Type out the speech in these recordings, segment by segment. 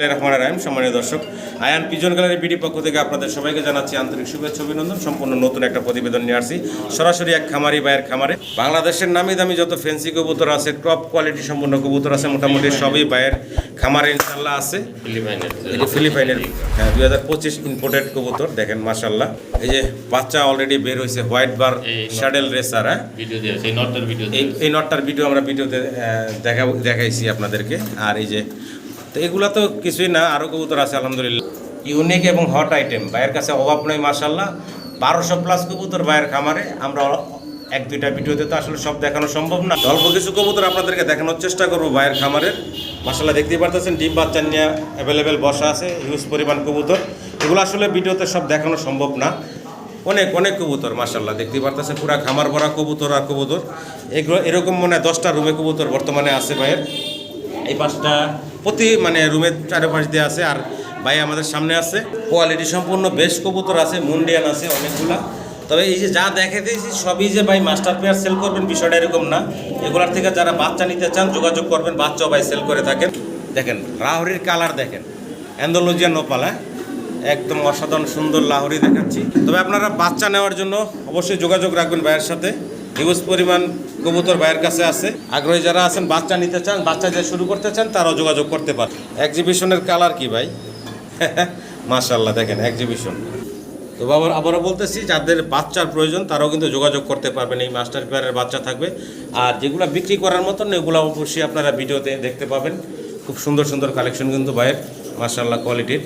সম্মানীয় দর্শক, Ayaan pigeon gallery BD পক্ষ থেকে আপনাদের সবাইকে জানাচ্ছি আন্তরিক শুভেচ্ছা অভিনন্দন। সম্পূর্ণ নতুন একটা প্রতিবেদন নিয়ে আসছি সরাসরি এক খামারি ভাইয়ের খামারে। বাংলাদেশের নামি দামি যত ফ্যান্সি কবুতর আছে, টপ কোয়ালিটি সম্পূর্ণ কবুতর আছে, মোটামুটি সবই ভাইয়ের খামারে ইনশাল্লাহ আছে। ফিলিপাইনের 2025 ইম্পোর্টেড কবুতর দেখেন মাশাল্লাহ। এই যে বাচ্চা অলরেডি বের হয়েছে, হোয়াইট বার শ্যাডেল রেসার। এই নটটার ভিডিও আমরা ভিডিওতে দেখাইছি আপনাদেরকে। আর এই যে তো এগুলা তো কিছুই না, আরও কবুতর আছে আলহামদুলিল্লাহ। ইউনিক এবং হট আইটেম ভাইয়ের কাছে অভাব নয় মাশাল্লাহ। 1200 প্লাস কবুতর ভাইয়ের খামারে। আমরা এক দুইটা ভিডিওতে তো আসলে সব দেখানো সম্ভব না, অল্প কিছু কবুতর আপনাদেরকে দেখানোর চেষ্টা করবো ভাইয়ের খামারের। মাশাল্লাহ দেখতেই পারতেছেন ডিম বাচ্চা নিয়ে অ্যাভেলেবেল বসা আছে, হিউজ পরিমাণ কবুতর। এগুলো আসলে ভিডিওতে সব দেখানো সম্ভব না, অনেক অনেক কবুতর মাশাল্লাহ দেখতেই পারতেছেন। পুরা খামার ভরা কবুতর আর কবুতর। এগুলো এরকম মনে হয় 10টা রুমে কবুতর বর্তমানে আছে ভাইয়ের। এই 5টা প্রতি রুমের চারপাশ দিয়ে আছে। আর ভাই আমাদের সামনে আছে কোয়ালিটি সম্পূর্ণ বেশ কবুতর আছে, মুন্ডিয়ান আছে অনেকগুলা। তবে এই যে যা দেখে দিয়েছি সবই যে ভাই মাস্টার পেয়ার সেল করবেন বিষয়টা এরকম না। এগুলার থেকে যারা বাচ্চা নিতে চান যোগাযোগ করবেন, বাচ্চাও ভাই সেল করে থাকেন। দেখেন লাহোরির কালার দেখেন, অ্যান্ডালুজিয়ান নোপাল, একদম অসাধারণ সুন্দর লাহোরি দেখাচ্ছি। তবে আপনারা বাচ্চা নেওয়ার জন্য অবশ্যই যোগাযোগ রাখবেন ভাইয়ের সাথে। হিউজ পরিমাণ কবুতর ভাইয়ের কাছে আছে। আগ্রহী যারা আছেন বাচ্চা নিতে চান, বাচ্চা যে শুরু করতে চান তারাও যোগাযোগ করতে পারেন। এক্সিবিশনের কালার কি ভাই মাশাল্লাহ দেখেন এক্সিবিশন। তো আবারও বলতেছি যাদের বাচ্চার প্রয়োজন তারাও কিন্তু যোগাযোগ করতে পারবেন। এই মাস্টার পেয়ারের বাচ্চা থাকবে। আর যেগুলো বিক্রি করার মতন এগুলো অবশ্যই আপনারা ভিডিওতে দেখতে পাবেন। খুব সুন্দর সুন্দর কালেকশন কিন্তু ভাইয়ের মাশাল্লাহ কোয়ালিটির।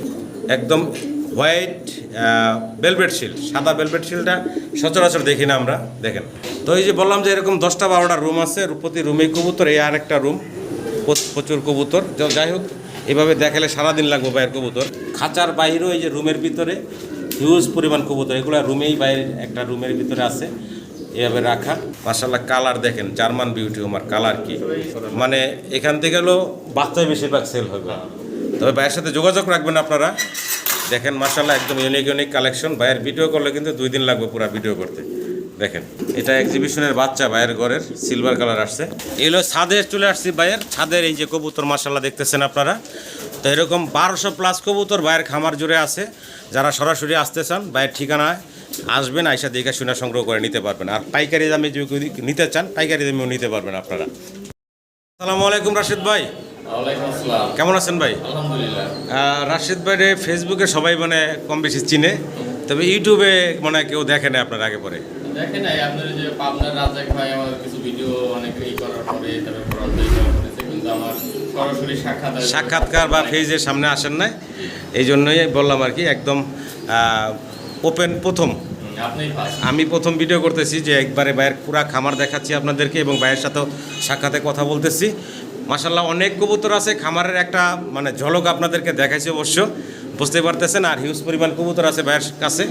একদম হোয়াইট ভেলভেট শিল, সাদা ভেলভেট শিলটা সচরাচর দেখি না আমরা। দেখেন তো এই যে বললাম যে এরকম 10টা 12টা রুম আছে, প্রতি রুমেই কবুতর। এই আর একটা রুম, প্রচুর কবুতর। যাই হোক এভাবে দেখালে সারাদিন লাগবে ভাইয়ের কবুতর। খাঁচার বাইরেও এই যে রুমের ভিতরে হিউজ পরিমাণ কবুতর, এগুলো রুমেই বাইরের একটা রুমের ভিতরে আছে এভাবে রাখা। মাশাল্লাহ কালার দেখেন, জার্মান বিউটি আমার কালার কি মানে এখান থেকে গেলেও বাচ্চাই বেশিরভাগ সেল হবে। তবে ভাইয়ের সাথে যোগাযোগ রাখবেন আপনারা। দেখেন মাশাল্লাহ একদম ইউনিক ইউনিক কালেকশন। ভাইয়ের ভিডিও করলে কিন্তু 2 দিন লাগবে পুরো ভিডিও করতে। দেখেন এটা এক্সিবিশনের বাচ্চা ভাইয়ের ঘরের, সিলভার কালার আসছে। এগুলো ছাদে চলে আসছি ভাইয়ের ছাদের। এই যে কবুতর মাশাল্লাহ দেখতেছেন আপনারা। তো এরকম 1200 প্লাস কবুতর ভাইয়ের খামার জুড়ে আছে। যারা সরাসরি আসতে চান ভাইয়ের ঠিকানায় আসবেন, আইসা দেখে শুনে সংগ্রহ করে নিতে পারবেন। আর পাইকারি দামে যদি নিতে চান পাইকারি দামেও নিতে পারবেন আপনারা। আসসালামু আলাইকুম রাশিদ ভাই, কেমন আছেন ভাই? রাশিদ ভাই ফেসবুকে সবাই কম বেশি চিনে, তবে ইউটিউবে কেউ দেখে না আপনার আগে পরে। দেখে নাই আপনার যে পাবনার রাজাক ভাই আমার কিছু ভিডিও অনেক করার পরে তারপর কিন্তু আমার সরাসরি সাক্ষাৎকার বা ফেজের সামনে আসেন না, এই জন্যই বললাম আর কি। একদম ওপেন প্রথম আমি প্রথম ভিডিও করতেছি যে একবারে ভাইয়ের পুরা খামার দেখাচ্ছি আপনাদেরকে এবং ভাইয়ের সাথেও সাক্ষাতে কথা বলতেছি। মাশাল্লাহ অনেক কবুতর আছে, খামারের একটা ঝলক আপনাদেরকে দেখাইছি অবশ্য, বুঝতে পারতেছেন। আর হিউজ পরিমাণ কবুতর আছে ভাইয়ের কাছে।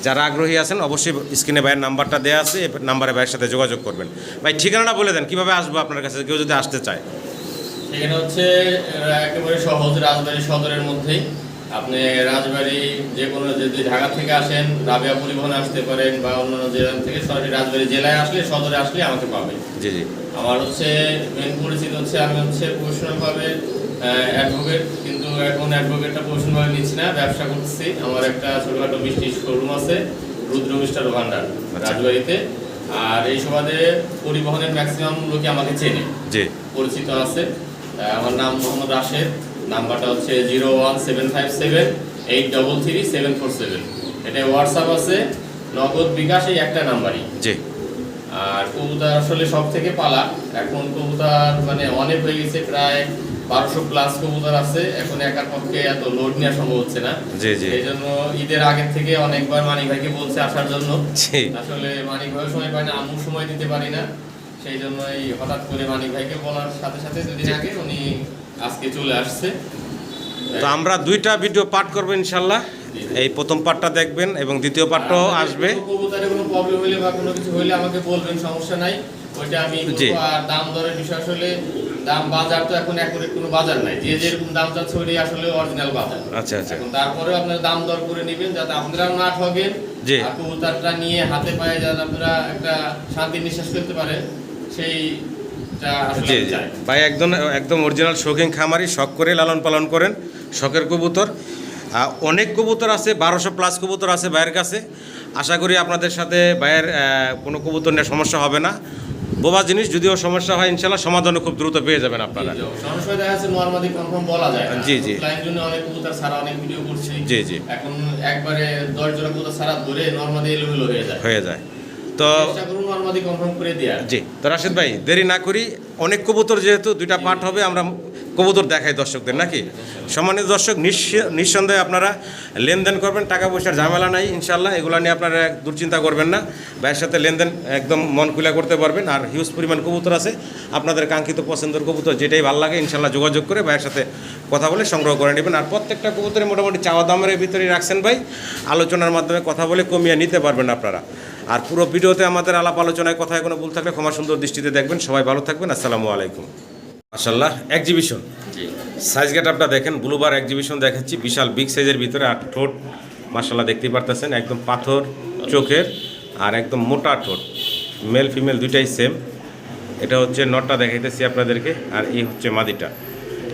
যারা আগ্রহী আছেন অবশ্যই স্ক্রিনে ভাইয়ের নাম্বারটা দেওয়া আছে, এই নাম্বারে ভাইয়ের সাথে যোগাযোগ করবেন। ভাই ঠিকানাটা বলে দেন, কীভাবে আসবো আপনার কাছে কেউ যদি আসতে চায়? সেখানে হচ্ছে একেবারে সহজ, রাজবাড়ী সদরের মধ্যেই। আপনি রাজবাড়ী যে কোনো যদি ঢাকা থেকে আসেন রাবিয়া পরিবহনে আসতে পারেন, বা অন্যান্য জেলা থেকে সরাসরি রাজবাড়ী জেলায় আসলে সদরে আসলে আমাকে পাবেন। জি জি। আমার মেন পরিচিত আমি প্রফেশনালভাবে অ্যাডভোকেট, কিন্তু এখন অ্যাডভোকেটটা প্রফেশনালভাবে নিচ্ছি না, ব্যবসা করতেছি। আমার একটা ছোটখাটো মিষ্টি শোরুম আছে, রুদ্র মিষ্টার ভান্ডার রাজবাড়িতে। আর এই সুবাদে পরিবহনের ম্যাক্সিমাম লোকে আমাকে চেনে, পরিচিত আছে। আমার নাম মোহাম্মদ রাশেদ, নাম্বারটা হচ্ছে 01757833747। এটা হোয়াটসঅ্যাপ আছে, নগদ বিকাশ এই একটা নাম্বারই। আর কবুতর আসলে সব থেকে পালা। এখন কবুতর অনেক হয়ে গেছে, প্রায় 1200 প্লাস কবুতর আছে। এখন একার পক্ষে এত লোড নেওয়া সম্ভব হচ্ছে না। এই জন্য ঈদের আগের থেকে অনেকবার মানিক ভাইকে বলছে আসার জন্য। আসলে মানিক ভাই সময় পায় না, আমিও সময় দিতে পারি না। সেই জন্যই হঠাৎ করে মানিক ভাইকে বলার সাথে সাথে 2 দিন আগে উনি আজকে চলে আসছে। তো আমরা 2টা ভিডিও পার্ট করবো ইনশাল্লাহ। এই প্রথম পার্টটা দেখবেন এবং দ্বিতীয় পার্টটাও আসবে। কবুতরে কোনো প্রবলেম হলে বা কোনো কিছু হলে আমাকে বলবেন, সমস্যা নাই, ওইটা আমি বলবো। আর দাম দরের বিষয় আসলে দাম বাজার তো এখন একুরেট কোনো বাজার নাই, যে যেরকম দাম চাচ্ছে ওইটাই আসলে অরিজিনাল বাজার। আচ্ছা আচ্ছা। এখন তারপরেও আপনারা দাম দর করে নেবেন যাতে আপনারাও না ঠকেন, আর কবুতরটা নিয়ে হাতে পায়ে যাতে আপনারা একটা শান্তি নিঃশ্বাস ফেলতে পারে, সেই এটা আসলে জি আমি জি চাই। ভাই একদম একদম অরিজিনাল শৌখিন খামারি, শখ করে লালন পালন করেন শখের কবুতর। অনেক কবুতর আছে, 1200+ কবুতর আছে ভাইয়ের কাছে। আশা করি আপনাদের সাথে ভাইয়ের কোনো কবুতর নিয়ে সমস্যা হবে না। বোবা জিনিস যদিও সমস্যা হয়, ইনশাল্লাহ সমাধানও খুব দ্রুত পেয়ে যাবেন আপনারা। অনেক সময় দেখা যাচ্ছে নরমালি কনফার্ম বলা যায় না। জি, জি। ক্লায়েন্ট জন্য অনেক কবুতর ছাড়া অনেক ভিডিও করছি। জি, জি। এখন একবারে 10 জোড়া কবুতর ছাড়া ধরে নরমালি এলোমেলো হয়ে যায়। তো চেষ্টা করুন নরমালি কনফার্ম করে দেয়া। জি, তো রাশেদ ভাই দেরি না করি, অনেক কবুতর যেহেতু 2টা পার্ট হবে, আমরা কবুতর দেখাই দর্শকদের নাকি। সম্মানিত দর্শক, নিঃসন্দেহে আপনারা লেনদেন করবেন, টাকা পয়সার ঝামেলা নাই ইনশাল্লাহ, এগুলো নিয়ে আপনারা দুশ্চিন্তা করবেন না। ভাইয়ের সাথে লেনদেন একদম মন খুলে করতে পারবেন। আর হিউজ পরিমাণ কবুতর আছে, আপনাদের কাঙ্ক্ষিত পছন্দের কবুতর যেটাই ভালো লাগে ইনশাল্লাহ যোগাযোগ করে ভাইয়ের সাথে কথা বলে সংগ্রহ করে নেবেন। আর প্রত্যেকটা কবুতরে মোটামুটি চাওয়া দামের ভিতরেই রাখছেন ভাই, আলোচনার মাধ্যমে কথা বলে কমিয়ে নিতে পারবেন আপনারা। আর পুরো ভিডিওতে আমাদের আলাপ আলোচনায় কথায় কোনো ভুল থাকলে ক্ষমা সুন্দর দৃষ্টিতে দেখবেন। সবাই ভালো থাকবেন, আসসালামু আলাইকুম। মাশাআল্লাহ, এক্সিবিশন জি। সাইজ গেটআপটা দেখেন, ব্লুবার এক্সিবিশন দেখাচ্ছি, বিশাল বিগ সাইজের ভিতরে। আর ঠোঁট মাশাআল্লাহ দেখতেই পারতেছেন, একদম পাথর চোখের আর একদম মোটা ঠোঁট, মেল ফিমেল দুইটাই সেম। এটা হচ্ছে নটটা দেখাইতেছি আপনাদেরকে, আর এই হচ্ছে মাদিটা।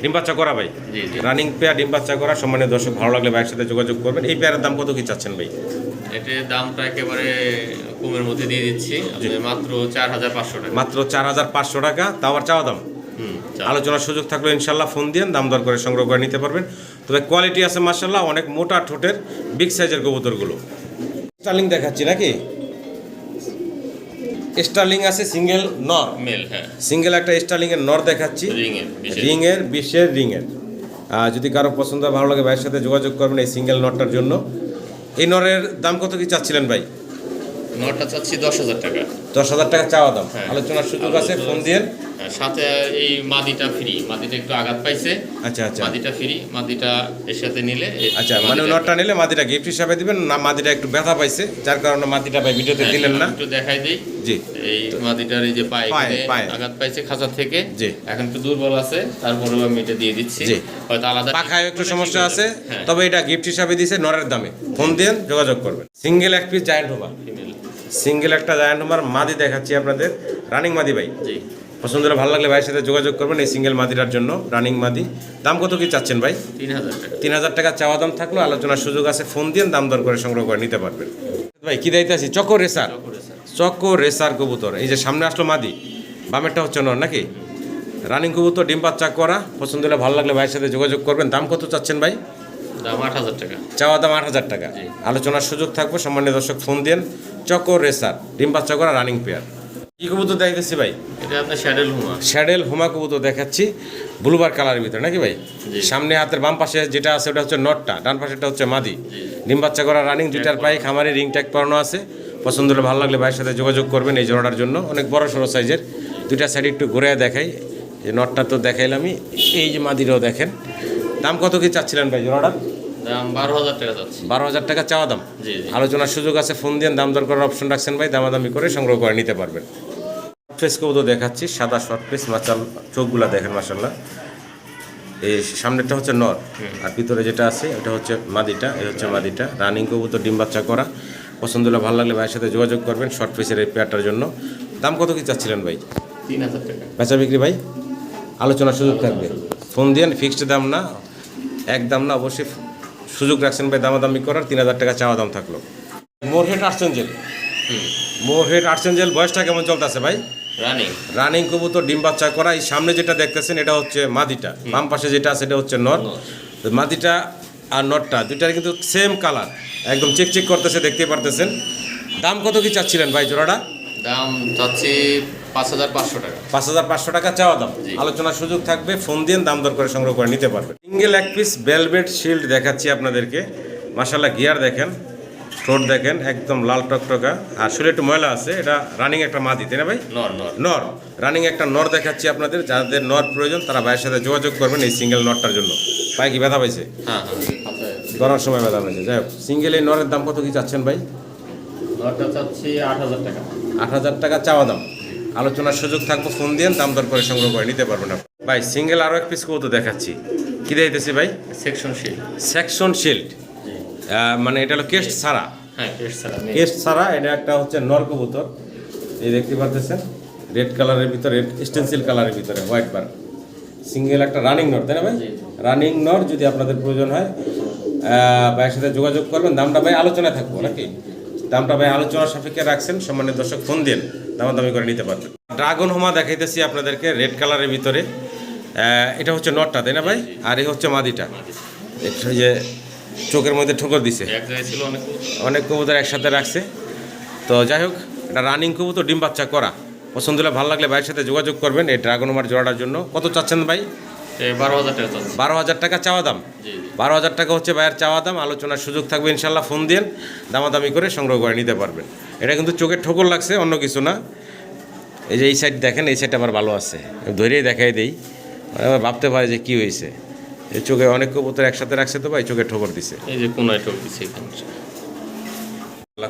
ডিম বাচ্চা করা ভাই, জি, জি। রানিং পেয়ার, ডিম বাচ্চা করা। সম্মানীয় দর্শক, ভালো লাগলে ভাইয়ের সাথে যোগাযোগ করবেন। এই পেয়ারের দাম কত কি চাচ্ছেন ভাই? এটার দামটা একেবারে কমের মধ্যে দিয়ে দিচ্ছি, মাত্র 4500 টাকা। মাত্র 4500 টাকা, তাও আবার চাওয়া দাম। আলোচনার সুযোগ থাকলে ইনশাল্লাহ ফোন দিয়ে দাম দর করে সংগ্রহ করে নিতে পারবেন। তবে কোয়ালিটি আছে মাশাল্লাহ, অনেক মোটা ঠোঁটের বিগ সাইজের কবুতরগুলো। স্টার্লিং দেখাচ্ছি নাকি? স্টার্লিং আছে সিঙ্গেল নর, মেল, হ্যাঁ। সিঙ্গেল একটা স্টার্লিংয়ের নর দেখাচ্ছি, রিংয়ের 20-এর রিংয়ের। যদি কারো পছন্দ ভালো লাগে ভাইয়ের সাথে যোগাযোগ করবেন এই সিঙ্গেল নটটার জন্য। এই নরের দাম কত কি চাচ্ছিলেন ভাই? নটটা চাচ্ছি 10,000 টাকা। 10,000 টাকা চাওয়া দাম, হ্যাঁ। আলোচনার সুযোগ আছে, ফোন দিয়ে। সাথে এই মাদিটা ফ্রি, মাদিটা একটু আঘাত পাইছে। আচ্ছা আচ্ছা মাদিটা ফ্রি, মাদিটা এর সাথে নিলে আচ্ছা, মানে নটটা নিলে মাদিটা গিফট হিসাবে দিবেন না? মাদিটা একটু ব্যথা পাইছে, যার কারণে মাদিটা ভাই ভিডিওতে দিলেন না। একটু দেখাই দেই। জি, এই মাদিটার এই যে পায়ে আঘাত পাইছে খাঁচা থেকে, জি। এখন একটু দুর্বল আছে, তারপরেও আমি এটা দিয়ে দিচ্ছি। জি। হয়তো আলাদা পাখায় একটু সমস্যা আছে, হ্যাঁ। তবে এটা গিফট হিসাবে দিয়েছে নরের দামে। ফোন দিয়ে যোগাযোগ করবেন। সিঙ্গেল এক পিস জায়ান্ট হোমা, ফিমেল। সিঙ্গেল একটা জায়ান্ট হোমার মাদি দেখাচ্ছি আপনাদের, রানিং মাদি ভাই। জি। পছন্দ হলে ভালো লাগলে ভাইয়ের সাথে যোগাযোগ করবেন এই সিঙ্গেল মাদিটার জন্য, রানিং মাদি। দাম কত কি চাচ্ছেন ভাই? 3000 টাকা। 3000 টাকা চাওয়া দাম থাকলো, আলোচনার সুযোগ আছে, ফোন দিয়ে দাম দর করে সংগ্রহ করে নিতে পারবেন। ভাই কি দায়িত্ব আছে? চকো রেসার, চকো রেসার কবুতর। এই যে সামনে আসলো মাদি, বামেরটা হচ্ছে নর নাকি? রানিং কবুতর, ডিম বাচ্চা করা। পছন্দ হলে ভালো লাগলে ভাইয়ের সাথে যোগাযোগ করবেন। দাম কত চাচ্ছেন ভাই? দাম 8000 টাকা। চাওয়া দাম 8000 টাকা, জি। আলোচনার সুযোগ থাকবে। সম্মানীয় দর্শক, ফোন দেন। চকো রেসার, ডিম বাচ্চা করা, রানিং পেয়ার। কি কবুতর দেখাইতেছি ভাই? এটা আপনার শ্যাডেল হুমা। শ্যাডেল হোমা কবুতর দেখাচ্ছি, ব্লুবার কালারের ভিতরে নাকি ভাই? জি। সামনে হাতের বাম পাশে যেটা আছে ওটা হচ্ছে নটটা, ডান পাশেটা হচ্ছে মাদি। ডিম বাচ্চা করা, রানিং, দুইটার পায়ে খামারে রিং ট্যাগ পরানো আছে। পছন্দ হলে ভালো লাগলে ভাইয়ের সাথে যোগাযোগ করবেন এই জোড়াটার জন্য। অনেক বড় সড়ো সাইজের, দুইটা সাইড একটু ঘুরে দেখাই। যে নটটা তো দেখাইলামই, এই যে মাদিরও দেখেন। দাম কত কি চাচ্ছিলেন ভাই জোড়াটার? দাম 12000 টাকা যাচ্ছে। 12000 টাকা চাওয়া দাম, জি, জি। আলোচনার সুযোগ আছে, ফোন দিয়ে দাম দর করার অপশন রাখছেন ভাই, দামাদামি করে সংগ্রহ করে নিতে পারবেন। ফেস কবুতর দেখাচ্ছি, সাদা শর্ট ফেস, মাচাল চোখগুলা দেখেন মাশাল্লাহ। এই সামনেরটা হচ্ছে নর, আর ভিতরে যেটা আছে ওটা হচ্ছে মাদিটা। এই হচ্ছে মাদিটা, রানিং কবুতর, ডিম বাচ্চা করা। পছন্দ হলে ভালো লাগলে ভাইয়ের সাথে যোগাযোগ করবেন শর্ট ফেসের এই পেয়ারটার জন্য। দাম কত কি চাচ্ছিলেন ভাই? 3000 টাকা। বেচা বিক্রি ভাই আলোচনার সুযোগ থাকবে, ফোন দিয়ে। ফিক্সড দাম না, একদম না, অবশ্যই সুযোগ রাখছেন ভাই দামাদামি করার। 3000 টাকা চাওয়া দাম থাকলো। মোরহেড আর্সেঞ্জেল, মোরহেড আর্সেঞ্জেল বয়সটা কেমন চলতেছে ভাই? রানিং। রানিং কবুতর, ডিম বাচ্চা করা। এই সামনে যেটা দেখতেছেন এটা হচ্ছে মাদিটা, বাম পাশে যেটা আছে এটা হচ্ছে নর। মাদিটা আর নরটা দুইটার কিন্তু সেম কালার, একদম চেক করতেছে, দেখতে পারতেছেন। দাম কত কি চাচ্ছিলেন ভাই জোড়াটা? দাম চাচ্ছি 5500 টাকা। 5500 টাকা চাওয়া দাম, জি। আলোচনার সুযোগ থাকবে, ফোন দিয়ে দাম দর করে সংগ্রহ করে নিতে পারবেন। সিঙ্গেল এক পিস ভেলভেট শিল্ড দেখাচ্ছি আপনাদেরকে, মাশাআল্লাহ। গিয়ার দেখেন, ঠোঁট দেখেন, একদম লাল টকটকা। আর শুলে একটু ময়লা আছে, এটা রানিং একটা মাদি, তাই না ভাই? নর নর নর, রানিং একটা নর দেখাচ্ছি আপনাদের। যাদের নর প্রয়োজন তারা ভাইয়ের সাথে যোগাযোগ করবেন এই সিঙ্গেল নরটার জন্য। পায়ে কি ব্যথা পাইছে? হ্যাঁ হ্যাঁ। ধরার সময় ব্যথা পাইছে। যাই হোক, সিঙ্গেল এই নরের দাম কত কি চাচ্ছেন ভাই? নরটা চাচ্ছি 8000 টাকা। 8000 টাকা চাওয়া দাম, আলোচনার সুযোগ থাকবে, ফোন দিয়ে দাম দর করে সংগ্রহ করে নিতে পারবেন আপনি। ভাই সিঙ্গেল আরও এক পিস কবুতর দেখাচ্ছি, কি দিতেছি ভাই? Section shield. সেকশন শিল্ড, মানে এটা হলো কেস্ট ছাড়া। হ্যাঁ, কেস্ট ছাড়া। কেস্ট ছাড়া, এটা একটা হচ্ছে নর কবুতর, এই দেখতে পাচ্ছেন। রেড কালারের ভিতরে, স্টেনসিল কালারের ভিতরে হোয়াইট বার, সিঙ্গেল একটা রানিং নর, তাই না ভাই? রানিং নর যদি আপনাদের প্রয়োজন হয় ভাইয়ের সাথে যোগাযোগ করবেন। দামটা ভাই আলোচনায় থাকবো নাকি? দামটা ভাই আলোচনার সাপেক্ষে রাখছেন, সম্মানিত দর্শক ফোন দিন, দামাদামি করে নিতে পারবেন। ড্রাগন হোমা দেখাইতেছি আপনাদেরকে রেড কালারের ভিতরে, এটা হচ্ছে নটটা, তাই না ভাই? আর এই হচ্ছে মাদিটা, এটা যে চোখের মধ্যে ঠোকর দিছে, অনেক কবুতর একসাথে রাখছে। তো যাই হোক, এটা রানিং কবুতর, ডিম বাচ্চা করা। পছন্দ হলে ভালো লাগলে ভাইয়ের সাথে যোগাযোগ করবেন এই ড্রাগন হোমার জোড়াটার জন্য। কত চাচ্ছেন ভাই? 12,000 টাকা চাচ্ছি। 12,000 টাকা চাওয়া দাম। 12,000 টাকা হচ্ছে ভাইয়ের চাওয়া দাম, আলোচনার সুযোগ থাকবে ইনশাল্লাহ। ফোন দিন, দামাদামি করে সংগ্রহ করে নিতে পারবেন। এটা কিন্তু চোখের ঠোকর লাগছে, অন্য কিছু না। এই যে এই সাইড দেখেন, এই সাইডটা আবার ভালো আছে, ধরেই দেখাই দেই, আবার ভাবতে পারে যে কী হয়েছে। এই চোখে অনেক কবুতর একসাথে রাখছে তো ভাই, চোখে ঠোকর দিছে। এই যে কোনায় ঠোক দিছে এখানে।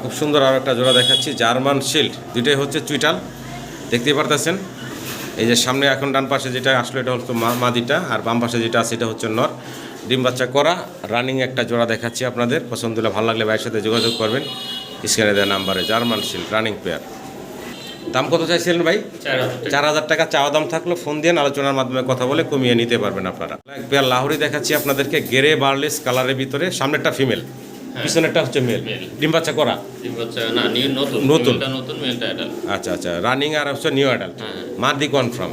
খুব সুন্দর আরও একটা জোড়া দেখাচ্ছি, জার্মান শিল্ড, দুইটাই হচ্ছে চুইটাল, দেখতেই পারতেছেন। এই যে সামনে এখন ডান পাশে যেটা আসলো এটা হচ্ছে মাদিটা, আর বাম পাশে যেটা আছে এটা হচ্ছে নর, ডিম বাচ্চা করা রানিং একটা জোড়া দেখাচ্ছি আপনাদের। পছন্দ হলে ভালো লাগলে ভাইয়ের সাথে যোগাযোগ করবেন স্ক্রিনে দেওয়া নাম্বারে। German shield running pair. দাম কত চাইছিলেন ভাই? 4,000 টাকা চাওয়া দাম থাকলো। ফোন দিয়ে আলোচনার মাধ্যমে কথা বলে কমিয়ে নিতে পারবেন আপনারা। এক পেয়ার লাহোরি দেখাচ্ছি আপনাদেরকে, গেরে বার্লেস কালারের ভিতরে, সামনেরটা ফিমেল, পিছনেরটা হচ্ছে মেল, ডিম বাচ্চা করা। নতুন। আচ্ছা আচ্ছা, রানিং আর হচ্ছে নিউ অ্যাডাল্ট, মাদি কনফার্ম।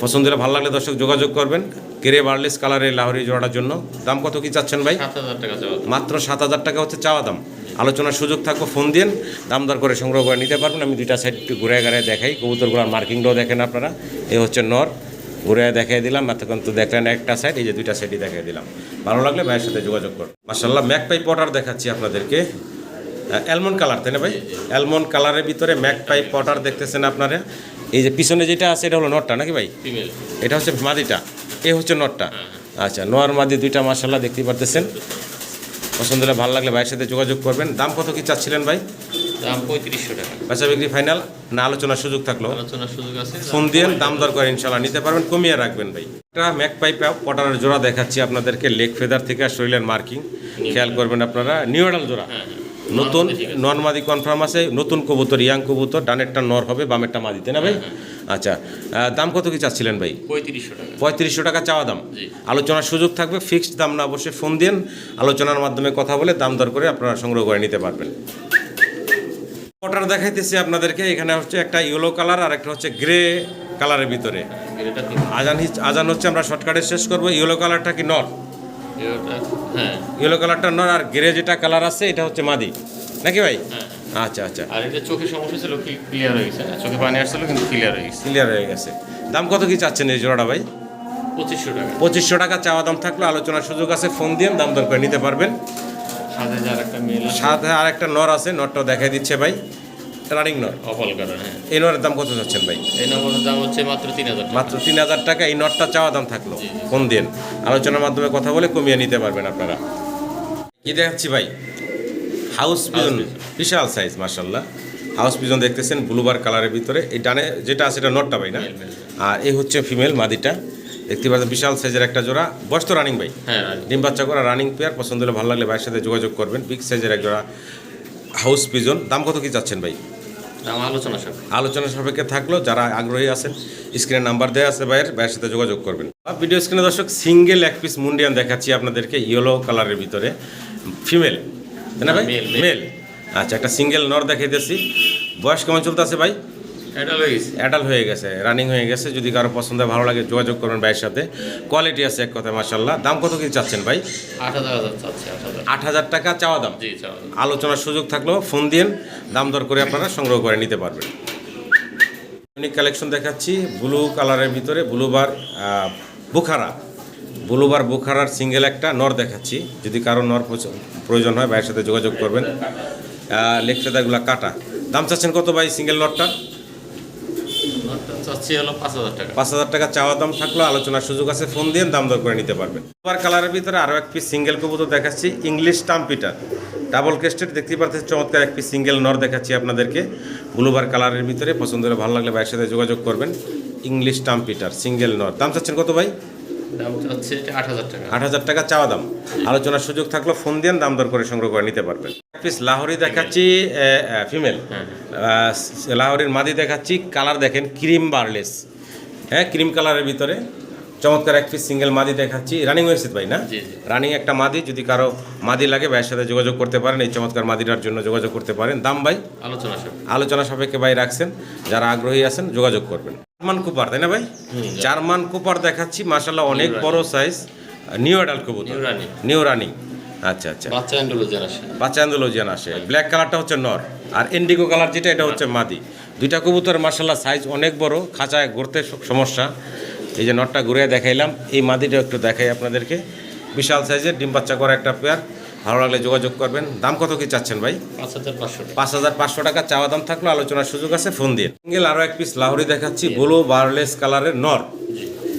পছন্দ হলে ভালো লাগলে দর্শক যোগাযোগ করবেন গেরে বার্লেস কালারের লাহোরি জোড়াটার জন্য। দাম কত কি চাচ্ছেন ভাই? 7,000 টাকা চাওয়া। মাত্র 7,000 টাকা হচ্ছে চাওয়া দাম, আলোচনার সুযোগ থাকবে। ফোন দিন, দাম দর করে সংগ্রহ করে নিতে পারবেন। আমি দুইটা সাইড একটু ঘুরে ঘুরে দেখাই, কবুতরগুলোর মার্কিংটাও দেখেন আপনারা। এই হচ্ছে নর, ঘুরে দেখাই দিলাম, এতক্ষণ তো দেখলেন একটা সাইড, এই যে দুইটা সাইডই দেখাই দিলাম। ভালো লাগলে ভাইয়ের সাথে যোগাযোগ করুন। মাশাআল্লাহ, ম্যাকপাই পটার দেখাচ্ছি আপনাদেরকে, অ্যালমন্ড কালার, তাই না ভাই? অ্যালমন্ড কালারের ভিতরে ম্যাকপাই পটার দেখতেছেন আপনারা। এই যে পিছনে যেটা আছে এটা হলো নটটা নাকি ভাই? এটা হচ্ছে মাদিটা, এ হচ্ছে নটটা। আচ্ছা, নর মাদি দুইটা মাশাআল্লাহ দেখতেই পারতেছেন। পছন্দ হলে ভালো লাগলে ভাইয়ের সাথে যোগাযোগ করবেন। দাম কত কি চাচ্ছিলেন ভাই? দাম 3500 টাকা। বেচা বিক্রি ফাইনাল না আলোচনার সুযোগ থাকলো? আলোচনার সুযোগ আছে, ফোন দিয়ে দাম দর করে ইনশাআল্লাহ নিতে পারবেন, কমিয়ে রাখবেন ভাই। একটা ম্যাকপাই পটারের জোড়া দেখাচ্ছি আপনাদেরকে, লেগ ফেদার থেকে আর শরীরের মার্কিং খেয়াল করবেন আপনারা। নিউ অ্যাডাল জোড়া, নতুন, নরমাদি কনফার্ম আছে, নতুন কবুতর, ইয়াং কবুতর, ডানেরটা নর হবে, বামেরটা মাদি, তাই না ভাই? আচ্ছা, দাম কত কি চাচ্ছিলেন ভাই? 3500 টাকা চাওয়া দাম, আলোচনার সুযোগ থাকবে, ফিক্সড দাম না, অবশ্যই ফোন দিন, আলোচনার মাধ্যমে কথা বলে দাম দর করে আপনারা সংগ্রহ করে নিতে পারবেন। পটার দেখাইতেছি আপনাদেরকে, এখানে হচ্ছে একটা ইয়েলো কালার আর একটা হচ্ছে গ্রে কালারের ভিতরে। আজান হচ্ছে, আমরা শর্টকাটে শেষ করবো। ইয়েলো কালারটা কি নর? ইয়েলো কালারটা নর, আর গ্রে যেটা কালার আছে এটা হচ্ছে মাদি নাকি ভাই? আচ্ছা আচ্ছা। আর এটা চোখে সমস্যা ছিল, কি ক্লিয়ার হয়ে গেছে, চোখে পানি আসছিল কিন্তু ক্লিয়ার হয়ে গেছে। ক্লিয়ার হয়ে গেছে। দাম কত কি চাচ্ছেন এই জোড়াটা ভাই? 2500 টাকা। 2500 টাকা চাওয়া দাম থাকলে আলোচনার সুযোগ আছে, ফোন দিয়ে দাম দর করে নিতে পারবেন। সাথে আর একটা নর আছে, নরটাও দেখাই দিচ্ছে ভাই, রানিং নর, অপল কালার। হ্যাঁ, এই নরের দাম কত চাচ্ছেন ভাই? এই নরের দাম হচ্ছে মাত্র 3000 টাকা। মাত্র 3000 টাকা এই নরটা চাওয়া দাম থাকলো। ফোন দিন, আলোচনার মাধ্যমে কথা বলে কমিয়ে নিতে পারবেন আপনারা। কি দেখাচ্ছি ভাই? হাউস পিজন, বিশাল সাইজ মাশাআল্লাহ। হাউস পিজন দেখতেছেন, ব্লুবার কালারের ভিতরে। এই ডানে যেটা আছে এটা নটটা ভাই না? আর এই হচ্ছে ফিমেল মাদিটা, দেখতে পাচ্ছেন বিশাল সাইজের একটা জোড়া। বয়স তো রানিং ভাই? হ্যাঁ, ডিম বাচ্চা করা রানিং পেয়ার। পছন্দ হলে ভালো লাগলে ভাইয়ের সাথে যোগাযোগ করবেন। বিগ সাইজের এক জোড়া হাউস পিজন। দাম কত কি চাচ্ছেন ভাই? আলোচনা সাপেক্ষে থাকলো, যারা আগ্রহী আছেন স্ক্রিনে নাম্বার দেওয়া আছে ভাইয়ের সাথে যোগাযোগ করবেন। ভিডিও স্ক্রিনে দর্শক সিঙ্গেল এক পিস মুন্ডিয়ান দেখাচ্ছি আপনাদেরকে, ইয়েলো কালারের ভিতরে, ফিমেল তাই না ভাই? মেল। আচ্ছা, একটা সিঙ্গেল নর দেখাইতেছি। বয়স কেমন চলতে আছে ভাই? অ্যাডাল্ট হয়ে গেছে, রানিং হয়ে গেছে। যদি কারো পছন্দ ভালো লাগে যোগাযোগ করবেন ভাইয়ের সাথে, কোয়ালিটি আছে এক কথায় মাশাআল্লাহ। দাম কত কি চাচ্ছেন ভাই? 8,000 টাকা চাওয়া দাম, আলোচনার সুযোগ থাকলেও ফোন দিয়ে দাম দর করে আপনারা সংগ্রহ করে নিতে পারবেন। ইউনিক কালেকশন দেখাচ্ছি ব্লু কালারের ভিতরে, ব্লুবার বুখারার সিঙ্গেল একটা নর দেখাচ্ছি। যদি কারো নর প্রয়োজন হয় ভাইয়ের সাথে যোগাযোগ করবেন। লেগ ফেদারগুলো কাটা। দাম চাচ্ছেন কত ভাই সিঙ্গেল নটটা? 5,000 টাকা চাওয়া দাম থাকলো, আলোচনার সুযোগ আছে, ফোন দিয়ে দাম দর করে নিতে পারবেন। ব্লুবার কালারের ভিতরে আরও এক পিস সিঙ্গেল কবুতর দেখাচ্ছি, ইংলিশ টাম্পিটার ডাবল ক্রেস্টেড, দেখতেই পাচ্ছেন চমৎকার এক পিস সিঙ্গেল নর দেখাচ্ছি আপনাদেরকে ব্লুবার কালারের ভিতরে। পছন্দ হলে ভালো লাগলে ভাইয়ের সাথে যোগাযোগ করবেন। ইংলিশ টাম্পিটার সিঙ্গেল নর। দাম চাচ্ছেন কত ভাই? দামটা হচ্ছে এটা 8,000 টাকা। 8,000 টাকা চাওয়া দাম, আলোচনার সুযোগ থাকলো ফোন দিয়ে দাম দর করে সংগ্রহ করে নিতে পারবেন। পিস লাহোরি দেখাচ্ছি, ফিমেল লাহোরির মাদি দেখাচ্ছি। কালার দেখেন ক্রিম বারলেস, হ্যাঁ ক্রিম কালারের ভিতরে চমৎকার এক পিস সিঙ্গেল মাদি দেখাচ্ছি। রানিং হয়েছে ভাই না? জি জি। রানিং একটা মাদি, যদি কারো মাদি লাগে ভাইয়ের সাথে যোগাযোগ করতে পারেন, এই চমৎকার মাদিটার জন্য যোগাযোগ করতে পারেন। দাম ভাই আলোচনা সাপেক্ষে ভাই রাখছেন, যারা আগ্রহী আছেন যোগাযোগ করবেন। জার্মান কুপার তাই না ভাই? জার্মান কুপার দেখাচ্ছি, মাশাআল্লাহ অনেক বড় সাইজ, নিউ অ্যাডাল্ট কবুতর, নিউ রানিং। আচ্ছা আচ্ছা, বাচ্চা অ্যান্ডালুজিয়ান আসে। ব্ল্যাক কালারটা হচ্ছে নর, আর ইন্ডিগো কালার যেটা এটা হচ্ছে মাদি। দুইটা কবুতর মাশাআল্লাহ সাইজ অনেক বড়, খাঁচায় ঘুরতে সমস্যা। এই যে নটটা ঘুরে দেখাইলাম, এই মাদিটা একটু দেখাই আপনাদেরকে। বিশাল সাইজের ডিম বাচ্চা করা একটা পেয়ার, ভালো লাগলে যোগাযোগ করবেন। দাম কত কি চাচ্ছেন ভাই? 5,500 টাকা চাওয়া দাম থাকলো, আলোচনার সুযোগ আছে ফোন দিয়ে। সিঙ্গেল আরও এক পিস লাহোরি দেখাচ্ছি, ব্লু বারলেস কালারের নর।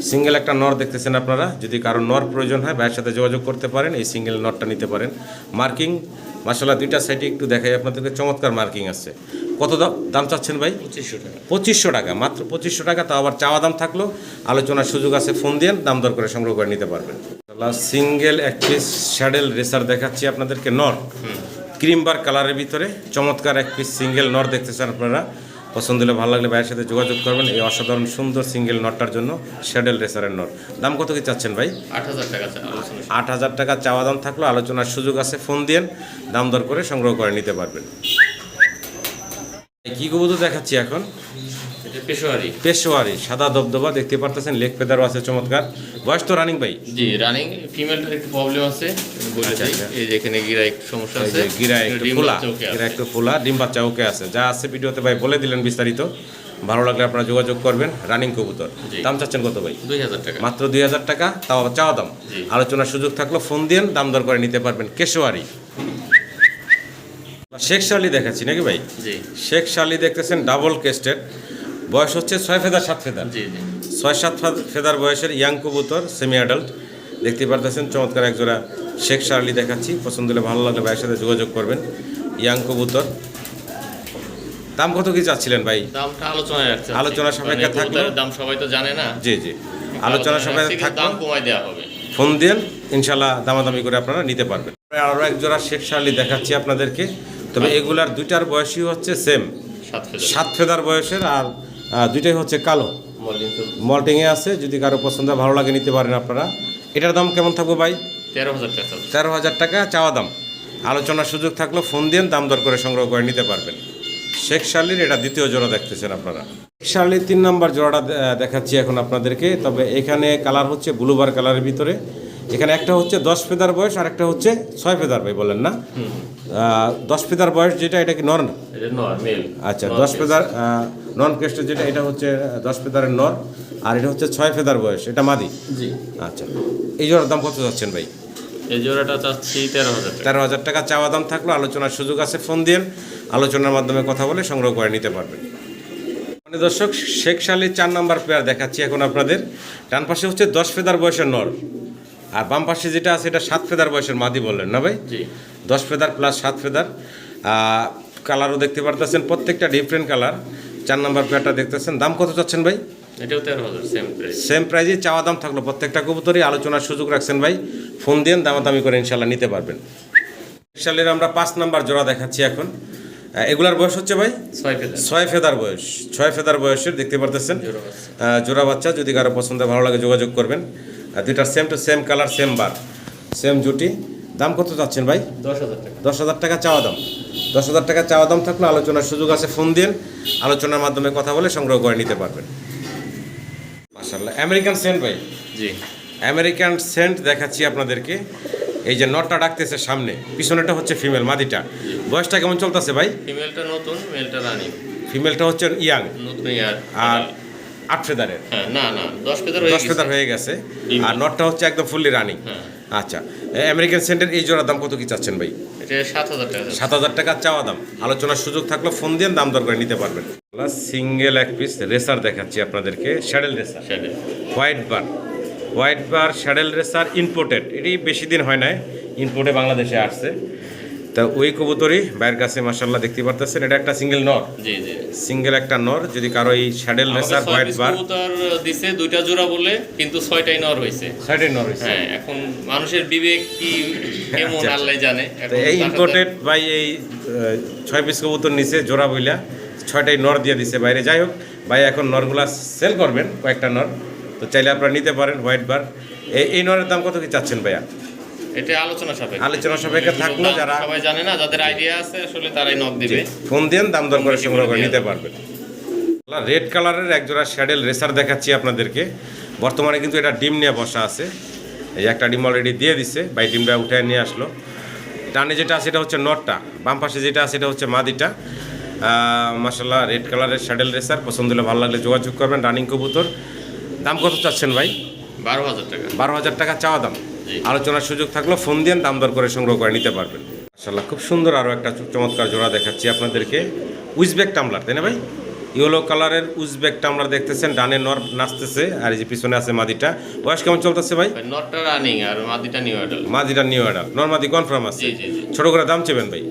সিঙ্গেল একটা নর দেখতেছেন আপনারা, যদি কারো নর প্রয়োজন হয় ভাইয়ের সাথে যোগাযোগ করতে পারেন, এই সিঙ্গেল নরটা নিতে পারেন। মার্কিং মাশাআল্লাহ দুইটা সাইডে একটু দেখাই আপনাদেরকে, চমৎকার মার্কিং আছে। কত দাম চাচ্ছেন ভাই? 2500 টাকা, মাত্র 2500 টাকা। তাও আবার চাওয়া দাম থাকলো, আলোচনার সুযোগ আছে ফোন দিয়ে দাম দর করে সংগ্রহ করে নিতে পারবেন। সিঙ্গেল এক পিস শ্যাডেল রেসার দেখাচ্ছি আপনাদেরকে, নর ক্রিম বার কালারের ভিতরে চমৎকার এক পিস সিঙ্গেল নর দেখতেছেন আপনারা। পছন্দ হলে ভালো লাগলে ভাইয়ের সাথে যোগাযোগ করবেন এই অসাধারণ সুন্দর সিঙ্গেল নটটার জন্য। শ্যাডেল রেসারের নট, দাম কত কি চাচ্ছেন ভাই? 8,000 টাকা চাওয়া দাম থাকলো, আলোচনার সুযোগ আছে ফোন দিয়ে দাম দর করে সংগ্রহ করে নিতে পারবেন। কি কবুতর দেখাচ্ছি এখন? পেশোয়ারি সাদা দবদবা দেখতে পারতেছেন, লেগ ফেদারও আছে চমৎকার। বয়স তো রানিং ভাই? জি রানিং। ফিমেলটার একটু প্রবলেম আছে, এই যে এখানে গিরা একটু সমস্যা আছে, গিরা একটু ফোলা, ডিম বাচ্চা ওকে আছে। যা আছে ভিডিওতে ভাই বলে দিলেন বিস্তারিত, ভালো লাগলে আপনারা যোগাযোগ করবেন। রানিং কবুতর, দাম চাচ্ছেন কত ভাই? 2,000 টাকা, মাত্র 2,000 টাকা, তাও চাওয়া দাম। আলোচনার সুযোগ থাকলো ফোন দিয়ে দাম দর করে নিতে পারবেন। কেশোয়ারি শেখ শালি দেখাচ্ছি নাকি ভাই? শেখ শালি দেখতেছেন, ডাবল কেস্টেড, বয়স হচ্ছে 6 ফেদার 7 ফেদার, 6-7 ফেদার বয়সের ইয়াং কবুতর, সেমি অ্যাডাল্ট দেখতে পারতেছেন। চমৎকার একজোড়া শেখ শালি দেখাচ্ছি, পছন্দ হলে ভালো লাগলে ভাইয়ের সাথে যোগাযোগ করবেন। ইয়াং কবুতর, দাম কত কি চাচ্ছিলেন ভাই? দামটা আলোচনা সাপেক্ষে থাকলো, দাম সবাই তো জানে না। জি জি, আলোচনা সাপেক্ষে থাকলো, দাম কমাই দেওয়া হবে। ফোন দেন, ইনশাল্লাহ দামাদামি করে আপনারা নিতে পারবেন। আরও এক জোড়া শেখ শালি দেখাচ্ছি আপনাদেরকে, তবে এগুলার দুইটার বয়সই হচ্ছে সেম, 7 ফেদার বয়সের, আর দুইটাই হচ্ছে কালো, মল্টিংয়ে আছে। যদি কারো পছন্দ ভালো লাগে নিতে পারেন আপনারা। এটার দাম কেমন থাকবে ভাই? 13,000 টাকা চাওয়া দাম, আলোচনার সুযোগ থাকলো ফোন দিয়ে দাম দর করে সংগ্রহ করে নিতে পারবেন। শেখ শার্লির এটা দ্বিতীয় জোড়া দেখতেছেন আপনারা। শেখ শার্লির 3 নম্বর জোড়াটা দেখাচ্ছি এখন আপনাদেরকে। তবে এখানে কালার হচ্ছে ব্লুবার কালারের ভিতরে। এখানে একটা হচ্ছে 10 ফেদার বয়স, আর একটা হচ্ছে 6 ফেদার ভাই বলেন না? 10 ফেদার বয়স যেটা, এটা কি নর না? আচ্ছা, 10 ফেদার নন ক্রেস্টের যেটা, এটা হচ্ছে 10 ফেদারের নর, আর এটা হচ্ছে 6 ফেদার বয়স, এটা মাদি। জি আচ্ছা, এই জোড়ার দাম কত যাচ্ছেন ভাই? এই জোড়াটা চাচ্ছি 13,000 টাকা চাওয়া দাম থাকলো, আলোচনার সুযোগ আছে ফোন দিয়ে আলোচনার মাধ্যমে কথা বলে সংগ্রহ করে নিতে পারবেন। মানে দর্শক, শেখ শালির 4 নম্বর পেয়ার দেখাচ্ছি এখন আপনাদের। ডান পাশে হচ্ছে 10 ফেদার বয়সের নর, আর বাম পাশে যেটা আছে এটা 7 ফেদার বয়সের মাদি বললেন না ভাই? জি, 10 ফেদার প্লাস 7 ফেদার। কালারও দেখতে পারতেছেন, প্রত্যেকটা ডিফারেন্ট কালার। 4 নম্বর পেয়ারটা দেখতেছেন, দাম কত চাচ্ছেন ভাই? এটাও 13,000, সেম প্রাইজে চাওয়া দাম থাকলো। প্রত্যেকটা কবুতরই আলোচনার সুযোগ রাখছেন ভাই, ফোন দিয়ে দামাদামি করে ইনশাল্লাহ নিতে পারবেন। শালের আমরা 5 নম্বর জোড়া দেখাচ্ছি এখন। এগুলার বয়স হচ্ছে ভাই 6 ফেদার বয়স, 6 ফেদার বয়সের দেখতে পারতেছেন জোড়া বাচ্চা। যদি কারো পছন্দ ভালো লাগে যোগাযোগ করবেন। দুইটা same to same colour, same bar, same জুটি। দাম কত চাচ্ছেন ভাই? 10,000 টাকা। 10,000 টাকা চাওয়া দাম। 10,000 টাকা চাওয়া দাম থাকলে আলোচনার সুযোগ আছে, ফোন দিয়ে আলোচনার মাধ্যমে কথা বলে সংগ্রহ করে নিতে পারবেন। মাশাআল্লাহ, আমেরিকান সেন্ট ভাই? জি, আমেরিকান সেন্ট দেখাচ্ছি আপনাদেরকে। এই যে নটটা ডাকতেছে সামনে, পিছনেটা হচ্ছে ফিমেল, মাদিটা। বয়সটা কেমন চলতেছে ভাই? ফিমেলটা নতুন, মেলটা রানিং। ফিমেলটা হচ্ছে ইয়াং, নতুন ইয়ার, আর 8 ফেদারের। হ্যাঁ, না 10 ফেদার হয়ে গেছে, আর নটটা হচ্ছে একদম ফুললি রানিং। আচ্ছা, আমেরিকান সেন্টের এই জোড়ার দাম কত কি চাচ্ছেন ভাই? এটা 7,000 টাকা। 7,000 টাকা চাওয়া দাম, আলোচনার সুযোগ থাকলে ফোন দিয়ে দাম দর করে নিতে পারবেন। সিঙ্গেল এক পিস রেসার দেখাচ্ছি আপনাদেরকে, শ্যাডেল রেসার, হোয়াইট বার শ্যাডেল রেসার, ইম্পোর্টেড। এটি বেশি দিন হয় নাই, ইম্পোর্টে বাংলাদেশে আসছে। তা ওই কবুতরই বাইরের কাছে মাশাআল্লাহ দেখতে পারতেছেন, এটা একটা সিঙ্গেল নর, জি জি। সিঙ্গেল একটা নর। যদি কারো এই শ্যাডেল রেসার হোয়াইট বার কবুতর দিছে 2টা জোড়া বলে, কিন্তু 6টাই নর হইছে। সাইডে নর হইছে। হ্যাঁ, এখন মানুষের বিবেক কি কেমন আচ্ছা, আল্লাহ জানে। তো এই ইম্পোর্টেড ভাই এই 6 পিস কবুতর নিচে জোড়া বইলা 6টাই নর দিয়ে দিছে বাইরে। যাই হোক ভাই, এখন নরগুলা সেল করবেন কয়েকটা নর, তো চাইলে আপনারা নিতে পারেন হোয়াইট বার। এই নরের দাম কত কি চাচ্ছেন ভাইয়া? এটা আলোচনা সাপেক্ষে, আলোচনা সাপেক্ষে থাকলো, যারা সবাই জানে না, যাদের আইডিয়া আছে আসলে তারাই নক দিবে। ফোন দেন, দাম দর করে সংগ্রহ করে নিতে পারবেন। রেড কালারের একজোড়া শ্যাডেল রেসার দেখাচ্ছি আপনাদেরকে। বর্তমানে কিন্তু এটা ডিম নিয়ে বসা আছে, এই একটা ডিম অলরেডি দিয়ে দিছে, ভাই ডিমটা উঠে নিয়ে আসলো। ডানে যেটা আছে এটা হচ্ছে নটটা, বাম পাশে যেটা আছে এটা হচ্ছে মাদিটা। মাশাআল্লাহ রেড কালারের শ্যাডেল রেসার, পছন্দ হলে ভালো লাগলে যোগাযোগ করবেন। রানিং কবুতর। দাম কত চাচ্ছেন ভাই? 12,000 টাকা। 12,000 টাকা চাওয়া দাম। জি। আলোচনার সুযোগ থাকলেও ফোন দিয়ে দাম দর করে সংগ্রহ করে নিতে পারবেন। মাশাআল্লাহ খুব সুন্দর আরও একটা চমৎকার জোড়া দেখাচ্ছি আপনাদেরকে। উজবেক টামলার, তাই না ভাই? ইয়েলো কালারের উজবেক টামলার দেখতেছেন, ডানে নর নাচতেছে আর এই যে পিছনে আছে মাদিটা। বয়স কেমন চলতেছে ভাই? নটটা রানিং আর মাদিটা নিউ অ্যাডাল। মাদিটা নিউ অ্যাডাল, নর মাদি কনফার্ম আছে। জি জি জি। ছোট করে দাম চেবেন ভাই?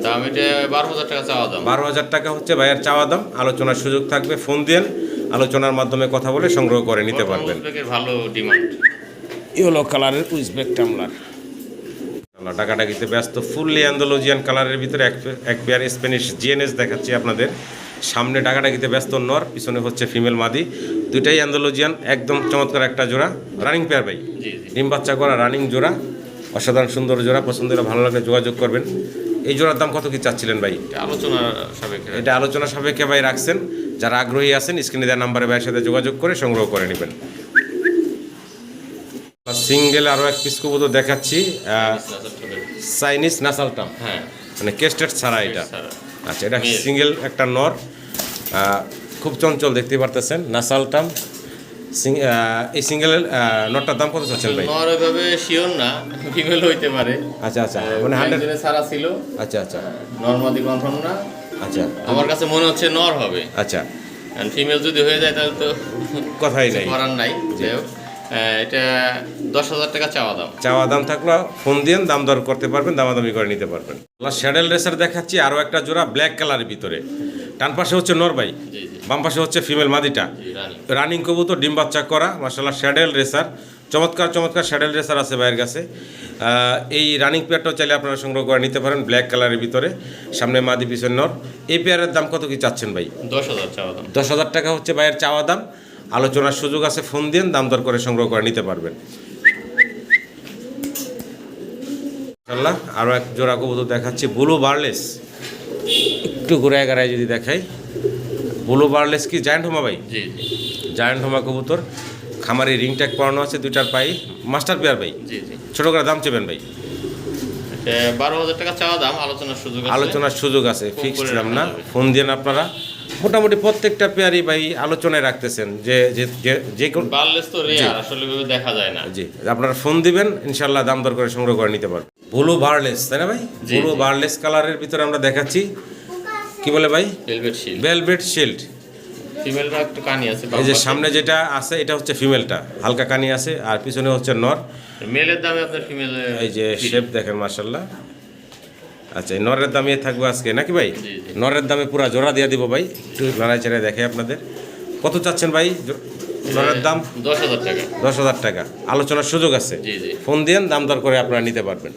দাম এটা 12,000 টাকা চাওয়া দাম। 12,000 টাকা হচ্ছে ভাইয়ের চাওয়া দাম। আলোচনার সুযোগ থাকবে, ফোন দিয়ে আলোচনার মাধ্যমে কথা বলে সংগ্রহ করে নিতে পারবেন। উজবেকের ভালো ডিমান্ড। ইয়েলো কালারের উজবেক টামলার ডাকাডাকিতে ব্যস্ত। ফুললি অ্যান্ডালুজিয়ান কালারের ভিতরে এক পেয়ার স্প্যানিশ জিএনএস দেখাচ্ছি আপনাদের সামনে। ডাকাডাকিতে ব্যস্ত নর, পিছনে হচ্ছে ফিমেল মাদি, দুইটাই অ্যান্ডালুজিয়ান, একদম চমৎকার একটা জোড়া। রানিং পেয়ার ভাই, জি জি। ডিম বাচ্চা করা রানিং জোড়া, অসাধারণ সুন্দর জোড়া। পছন্দ হলে ভালো লাগলে যোগাযোগ করবেন। এই জোড়ার দাম কত কি চাচ্ছিলেন ভাই? আলোচনা সাপেক্ষে। এটা আলোচনা সাপেক্ষে ভাই রাখছেন। যারা আগ্রহী আছেন স্ক্রিনে দেওয়া নাম্বারে ভাইয়ের সাথে যোগাযোগ করে সংগ্রহ করে নেবেন। সিঙ্গেল আরও এক পিস কবুতর দেখাচ্ছি, চাইনিজ নাসালটাম, হ্যাঁ মানে কেস্টেড ছাড়া এটা। ছাড়া। আচ্ছা, এটা সিঙ্গেল একটা নর, খুব চঞ্চল দেখতে পারতেছেন নাসালটাম। এই সিঙ্গেল নটটার দাম কত চাচ্ছেন ভাই? নর ওইভাবে শিওর না, ফিমেল হইতে পারে। আচ্ছা আচ্ছা, মানে 100। একজনে ছাড়া ছিল। আচ্ছা আচ্ছা নরমাদি কনফার্ম না। আচ্ছা, আমার কাছে মনে হচ্ছে নর হবে। আচ্ছা, ফিমেল যদি হয়ে যায় তাহলে তো কথাই নাই, করার নাই। যাই হোক, এটা 10,000 টাকা চাওয়া দাম। চাওয়া দাম থাকলে ফোন দিয়ে দাম দর করতে পারবেন, দামাদামি করে নিতে পারবেন। শ্যাডেল রেসার দেখাচ্ছি আরও একটা জোড়া ব্ল্যাক কালারের ভিতরে। ডান পাশে হচ্ছে নর ভাই, জি জি বাম পাশে হচ্ছে ফিমেল মাদিটা। জি, রানিং। রানিং কবুতর, ডিম বাচ্চা করা। মাশাআল্লাহ শ্যাডেল রেসার, চমৎকার চমৎকার শ্যাডেল রেসার আছে ভাইয়ের কাছে। এই রানিং পেয়ারটাও চাইলে আপনারা সংগ্রহ করে নিতে পারেন, ব্ল্যাক কালারের ভিতরে, সামনে মাদি পিছনে নর। এই পেয়ারের দাম কত কি চাচ্ছেন ভাই? 10,000 চাওয়া দাম। 10,000 টাকা হচ্ছে ভাইয়ের চাওয়া দাম। আলোচনার সুযোগ আছে, ফোন দিয়ে দাম দর করে সংগ্রহ করে নিতে পারবেন। ইনশাআল্লাহ আরও এক জোড়া কবুতর দেখাচ্ছি, ব্লু বার্লেস। একটু ঘুরে এগারায় যদি দেখাই, ব্লু বার্লেস কি জায়ান্ট হোমা ভাই? জি জি জায়ান্ট হোমা কবুতর, খামারি রিং ট্যাগ পরানো আছে, দুইটার পাই, মাস্টার পেয়ার ভাই। জি জি। ছোট করে দাম চেবেন ভাই? এটা 12,000 টাকা চাওয়া দাম, আলোচনার সুযোগ আছে। আলোচনার সুযোগ আছে, ফোন ফিক্সড করে দাম না। রাখা যাবে। ফোন দিয়ে আপনারা মোটামুটি প্রত্যেকটা পেয়ারই ভাই আলোচনায় রাখতেছেন, যে যে যে- যে কোন। বার্লেস তো রেয়ার, আসলে ওইভাবে দেখা যায় না। জি, আপনারা ফোন দিবেন, ইনশাল্লাহ দাম দর করে সংগ্রহ করে নিতে পারবেন। ব্লু বার্লেস, তাই না ভাই? জি, ব্লু জি। বার্লেস কালারের ভিতরে আমরা দেখাচ্ছি, কি বলে ভাই? Velvet shield. Velvet shield. ফিমেলটা একটু কানি আছে। এই যে সামনে যেটা আছে এটা হচ্ছে ফিমেলটা, হালকা কানি আছে, আর পিছনে হচ্ছে নর। মেলের দামে আপনার ফিমেলের। এই যে শেপ দেখেন মাশাল্লাহ। আচ্ছা, এই নরের দামে থাকবে আজকে নাকি ভাই? জি, জি। নরের দামে পুরো জোড়া দিয়ে দিব ভাই। একটু লড়াই চেড়ে দেখে আপনাদের কত চাচ্ছেন ভাই নরের দাম? 10,000 টাকা। 10,000 টাকা, আলোচনার সুযোগ আছে। জি জি। ফোন দিয়ে দাম দর করে আপনারা নিতে পারবেন।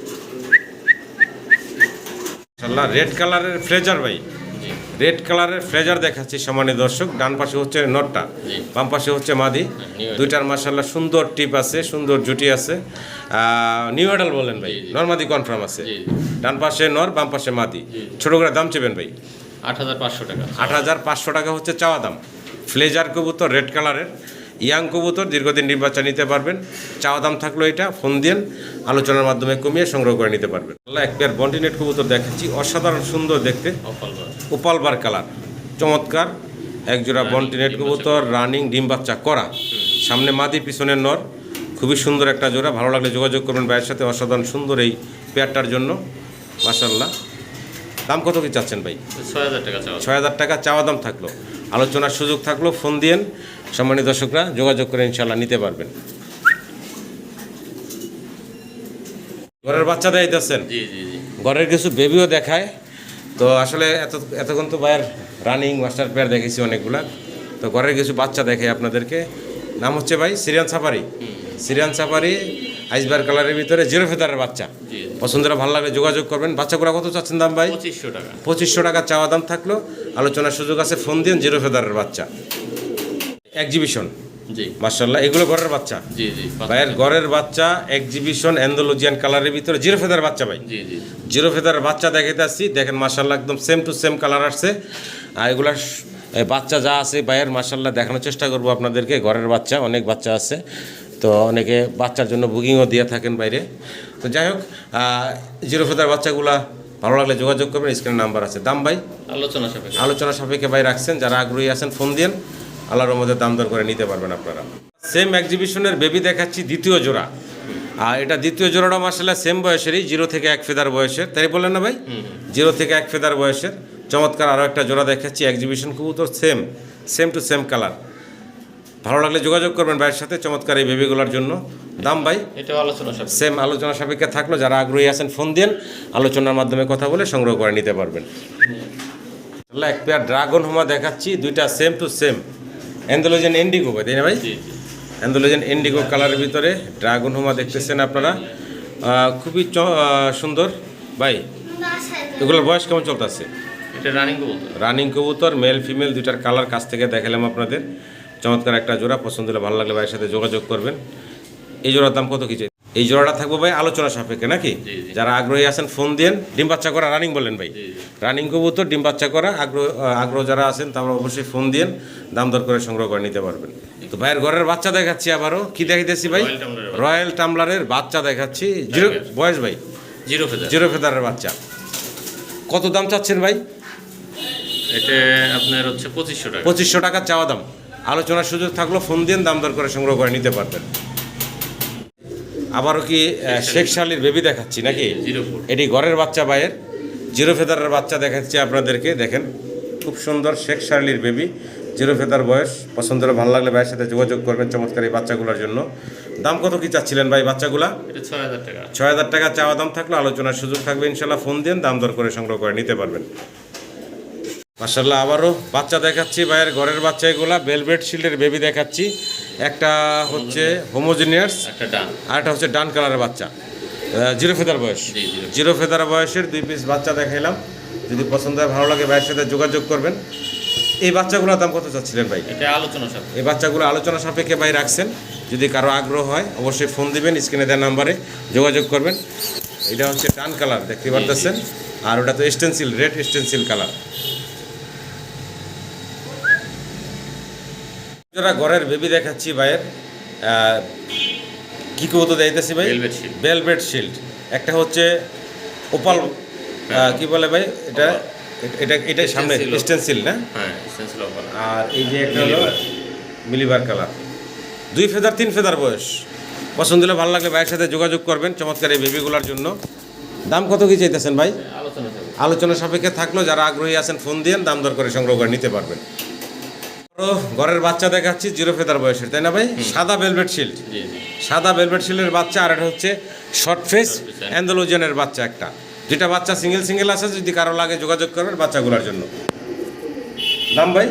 মাশাআল্লাহ রেড কালারের ফ্লেজার ভাই, জি রেড কালারের ফ্লেজার দেখাচ্ছি সম্মানিত দর্শক। ডান পাশে হচ্ছে নটটা, জি। বাম পাশে হচ্ছে মাদি। নিউ দুইটার মাশাআল্লাহ সুন্দর টিপ আছে, সুন্দর জুটি আছে। নিউ অ্যাডাল বলেন ভাই? জি, জি। নর মাদি কনফার্ম আছে। জি। ডান পাশে নর, বাম পাশে মাদি। জি। ছোট করে দাম চেবেন ভাই? 8,500 টাকা। 8,500 টাকা হচ্ছে চাওয়া দাম। ফ্লেজার কবুতর রেড কালারের, ইয়াং কবুতর, দীর্ঘদিন নির্বাচন নিতে পারবেন। চাওয়া দাম থাকলো এটা, ফোন দিয়ে আলোচনার মাধ্যমে কমিয়ে সংগ্রহ করে নিতে পারবেন। এক পেয়ার বন্টিনেট কবুতর দেখাচ্ছি, অসাধারণ সুন্দর দেখতে, অফালবার। ওপাল বার কালার, চমৎকার একজোড়া বন্টিনেট কবুতর, রানিং ডিম বাচ্চা করা। সামনে মাদি, পিছনের নর, খুবই সুন্দর একটা জোড়া। ভালো লাগলে যোগাযোগ করবেন ভাইয়ের সাথে। অসাধারণ সুন্দর এই পেয়ারটার জন্য মাশাআল্লাহ। দাম কত কি চাচ্ছেন ভাই? 6,000 টাকা চাওয়া। 6,000 টাকা চাওয়া দাম থাকলো, আলোচনার সুযোগ থাকলো, ফোন দিয়েন সম্মানিত দর্শকরা যোগাযোগ করে ইনশাল্লাহ নিতে পারবেন। ঘরের বাচ্চা দেখাইতেছেন, জি জি জি। ঘরের কিছু বেবিও দেখায়। তো আসলে এতক্ষণ তো ভাইয়ের রানিং মাস্টার পেয়ার দেখেছি অনেকগুলা। তো ঘরের কিছু বাচ্চা দেখে আপনাদেরকে। নাম হচ্ছে ভাই সিরিয়ান সাফারি। সিরিয়ান সাফারি আইসবার কালারের ভিতরে জিরো ফেদারের বাচ্চা। জি পছন্দের ভালো লাগলে যোগাযোগ করবেন। বাচ্চাগুলো কত চাচ্ছেন দাম ভাই? 2500 টাকা। 2500 টাকা চাওয়া দাম থাকলো, আলোচনার সুযোগ আছে, ফোন দিন। জিরো ফেদারের বাচ্চা এক্সিবিশন, জি মাশাআল্লাহ, এগুলো ঘরের বাচ্চা। জি জি ভাইয়ের ঘরের বাচ্চা এক্সিবিশন অ্যান্ডালুজিয়ান কালারের ভিতরে জিরো ফেদার বাচ্চা ভাই। জি জি জিরো ফেদারের বাচ্চা দেখাইতে আসছি, দেখেন মাশাআল্লাহ একদম সেম টু সেম কালার আসছে। আর এগুলার বাচ্চা যা আছে ভাইয়ের মাশাআল্লাহ দেখানোর চেষ্টা করবো আপনাদেরকে। ঘরের বাচ্চা অনেক বাচ্চা আছে, তো অনেকে বাচ্চার জন্য বুকিংও দিয়ে থাকেন বাইরে। তো যাই হোক, জিরো ফেদার বাচ্চাগুলা ভালো লাগলে যোগাযোগ করবেন, স্ক্রিনে নাম্বার আছে। দাম ভাই আলোচনা সাপেক্ষে ভাই রাখছেন, যারা আগ্রহী আছেন ফোন দিন, আল্লাহর মধ্যে দাম দর করে নিতে পারবেন আপনারা। সেম এক্সিবিশনের বেবি দেখাচ্ছি দ্বিতীয় জোড়া। আর এটা দ্বিতীয় জোড়াটা মাশাআল্লাহ সেম বয়সেরই, 0 থেকে 1 ফেদার বয়সের, তাই বললেন না ভাই? 0 থেকে 1 ফেদার বয়সের চমৎকার আরও একটা জোড়া দেখাচ্ছি এক্সিবিশন কবুতর, সেম টু সেম কালার। ভালো লাগলে যোগাযোগ করবেন ভাইয়ের সাথে চমৎকার এই বেবিগুলোর জন্য। দাম ভাই এটা সেম আলোচনা সাপেক্ষে থাকলো, যারা আগ্রহী আছেন ফোন দিন, আলোচনার মাধ্যমে কথা বলে সংগ্রহ করে নিতে পারবেন। এক পেয়ার ড্রাগন হোমা দেখাচ্ছি, দুইটা same to same Andalusian Indigo ভাই, তাই না ভাই? অ্যান্ডালুজিয়ান ইন্ডিগো কালারের ভিতরে ড্রাগন হোমা দেখতেছেন আপনারা, খুবই সুন্দর ভাই। এগুলোর বয়স কেমন চলতেছে? এটা রানিং কবুতর, মেল ফিমেল দুইটার কালার কাছ থেকে দেখালাম আপনাদের। চমৎকার একটা জোড়া, পছন্দ হলে ভালো লাগলে ভাইয়ের সাথে যোগাযোগ করবেন। এই জোড়ার দাম কত কি চাই? এই জোড়াটা থাকবো ভাই আলোচনা সাপেক্ষে নাকি? যারা আগ্রহী আছেন ফোন দিন। ডিম বাচ্চা করা রানিং বললেন ভাই? রানিং কবুতর, ডিম বাচ্চা করা। আগ্রহ যারা আছেন তারা অবশ্যই ফোন দিন, দাম দর করে সংগ্রহ করে নিতে পারবেন। তো ভাইয়ের ঘরের বাচ্চা দেখাচ্ছি আবারও। কি দেখাইতেছি ভাই? রয়্যাল টাম্বলারের বাচ্চা দেখাচ্ছি। বয়স ভাই? জিরো ফেদারের বাচ্চা। কত দাম চাচ্ছেন ভাই? এটা আপনার হচ্ছে 2500 টাকা। 2500 টাকা চাওয়া দাম, আলোচনার সুযোগ থাকলো, ফোন দিন, দাম দর করে সংগ্রহ করে নিতে পারবেন। আবারও কি শেখ শালির বেবি দেখাচ্ছি নাকি? এটি ঘরের বাচ্চা ভাইয়ের, জিরো ফেদারের বাচ্চা দেখাচ্ছি আপনাদেরকে। দেখেন খুব সুন্দর শেখ শালির বেবি, জিরো ফেদার বয়স। পছন্দ হলে ভালো লাগলে ভাইয়ের সাথে যোগাযোগ করবেন চমৎকার এই বাচ্চাগুলোর জন্য। দাম কত কি চাচ্ছিলেন ভাই বাচ্চাগুলা? 6000 টাকা চাওয়া দাম থাকলো, আলোচনার সুযোগ থাকবে ইনশাল্লাহ, ফোন দিন, দাম দর করে সংগ্রহ করে নিতে পারবেন। মাশাআল্লাহ আবারও বাচ্চা দেখাচ্ছি ভাইয়ের ঘরের বাচ্চা, এগুলা বেলভেট শিল্ডের বেবি দেখাচ্ছি। একটা হচ্ছে হোমোজিনিয়াস, আর একটা হচ্ছে ডান কালারের বাচ্চা, জিরো ফেদার বয়স। জিরো ফেদার বয়সের 2 পিস বাচ্চা দেখাইলাম। যদি পছন্দ হয় ভালো লাগে ভাইয়ের সাথে যোগাযোগ করবেন। এই বাচ্চাগুলোর দাম কত চাচ্ছিলেন ভাই? এই বাচ্চাগুলো আলোচনা সাপেক্ষে ভাই রাখছেন, যদি কারো আগ্রহ হয় অবশ্যই ফোন দিবেন, স্ক্রিনে দেওয়া নাম্বারে যোগাযোগ করবেন। এটা হচ্ছে ডান কালার দেখতে পারতেছেন, আর ওটা তো স্টেনসিল, রেড স্টেনসিল কালার। যারা ঘরের বেবি দেখাচ্ছি ভাইয়ের, কি কবুতর দেখাইতেছি ভাই? Velvet shield. একটা হচ্ছে ওপাল, কি বলে ভাই এটা? এটা সামনে স্টেনসিল না? আর এই যে একটা হলো মিলিবার কালার, 2 ফেদার 3 ফেদার বয়স। পছন্দ হলে ভালো লাগলে ভাইয়ের সাথে যোগাযোগ করবেন চমৎকার এই বেবিগুলোর জন্য। দাম কত কি চাইতেছেন ভাই? আলোচনা সাপেক্ষে থাকলো, যারা আগ্রহী আছেন ফোন দিন, দাম দর করে সংগ্রহ করে নিতে পারবেন। ঘরের বাচ্চা দেখাচ্ছি, জিরো ফেদার বয়সের, তাই না ভাই? সাদা ভেলভেট শিল্ড, সাদা ভেলভেট শিল্ডের বাচ্চা। আর এটা হচ্ছে শর্ট ফেস অ্যান্ডালুজিয়ানের বাচ্চা। একটা দুইটা বাচ্চা সিঙ্গেল আছে, যদি কারো লাগে যোগাযোগ করবেন বাচ্চাগুলোর জন্য। দাম ভাই?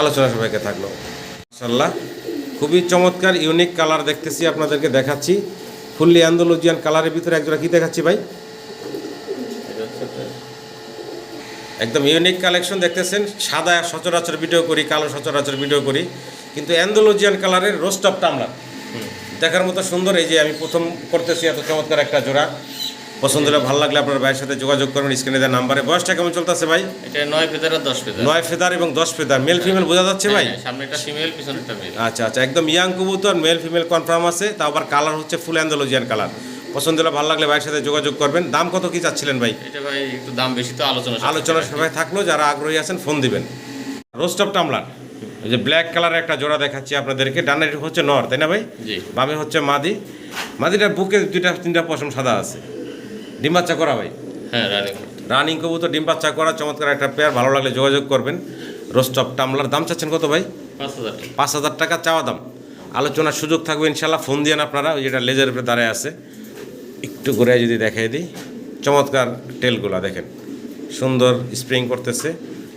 আলোচনা সবাইকে থাকলো। মাশাআল্লাহ খুবই চমৎকার ইউনিক কালার দেখতেছি, আপনাদেরকে দেখাচ্ছি। ফুললি অ্যান্ডালুজিয়ান কালারের ভিতরে একজোড়া কি দেখাচ্ছি ভাই? একদম ইউনিক কালেকশন দেখতেছেন। সাদা সচরাচর ভিডিও করি, কালো সচরাচর ভিডিও করি, কিন্তু অ্যান্ডালুজিয়ান কালারের রোস্ট অফ টামলার দেখার মতো সুন্দর। এই যে আমি প্রথম করতেছি, এত চমৎকার একটা জোড়া। পছন্দ হলে ভালো লাগলে আপনার ভাইয়ের সাথে যোগাযোগ করবেন স্ক্রিনে দেওয়া নাম্বারে। বয়সটা কেমন চলতেছে ভাই? এটা 9 ফেদার আর 10 ফেদার। 9 ফেদার এবং 10 ফেদার, মেল ফিমেল বোঝা যাচ্ছে ভাই? সামনে একটা ফিমেল, পিছনে একটা মেল। আচ্ছা, একদম ইয়াং কবুতর, মেল ফিমেল কনফার্ম আছে। তা আবার কালার হচ্ছে ফুল অ্যান্ডালুজিয়ান কালার। পছন্দ হলে ভালো লাগলে ভাইয়ের সাথে যোগাযোগ করবেন। দাম কত কি চাচ্ছিলেন ভাই? এটা ভাই একটু দাম বেশি, তো আলোচনার সবাই থাকলো, যারা আগ্রহী আছেন ফোন দিবেন। রোস্ট অফ টামলার, এই যে ব্ল্যাক কালারের একটা জোড়া দেখাচ্ছি আপনাদেরকে। ডানে হচ্ছে নর, তাই না ভাই? বামে হচ্ছে মাদি। মাদিটার বুকে 2-3টা পশম সাদা আছে। ডিম বাচ্চা করা ভাই? হ্যাঁ, রানিং কবুতর, ডিম বাচ্চা করা, চমৎকার একটা পেয়ার। ভালো লাগলে যোগাযোগ করবেন। Roast of tumbler. দাম চাচ্ছেন কত ভাই? 5000 টাকা চাওয়া দাম, আলোচনার সুযোগ থাকবে ইনশাল্লাহ, ফোন দিয়েন আপনারা। ওই যেটা লেজের উপরে দাঁড়ায় আছে, একটু ঘুরে যদি দেখাই দিই, চমৎকার টেলগুলো দেখেন, সুন্দর স্প্রিং করতেছে।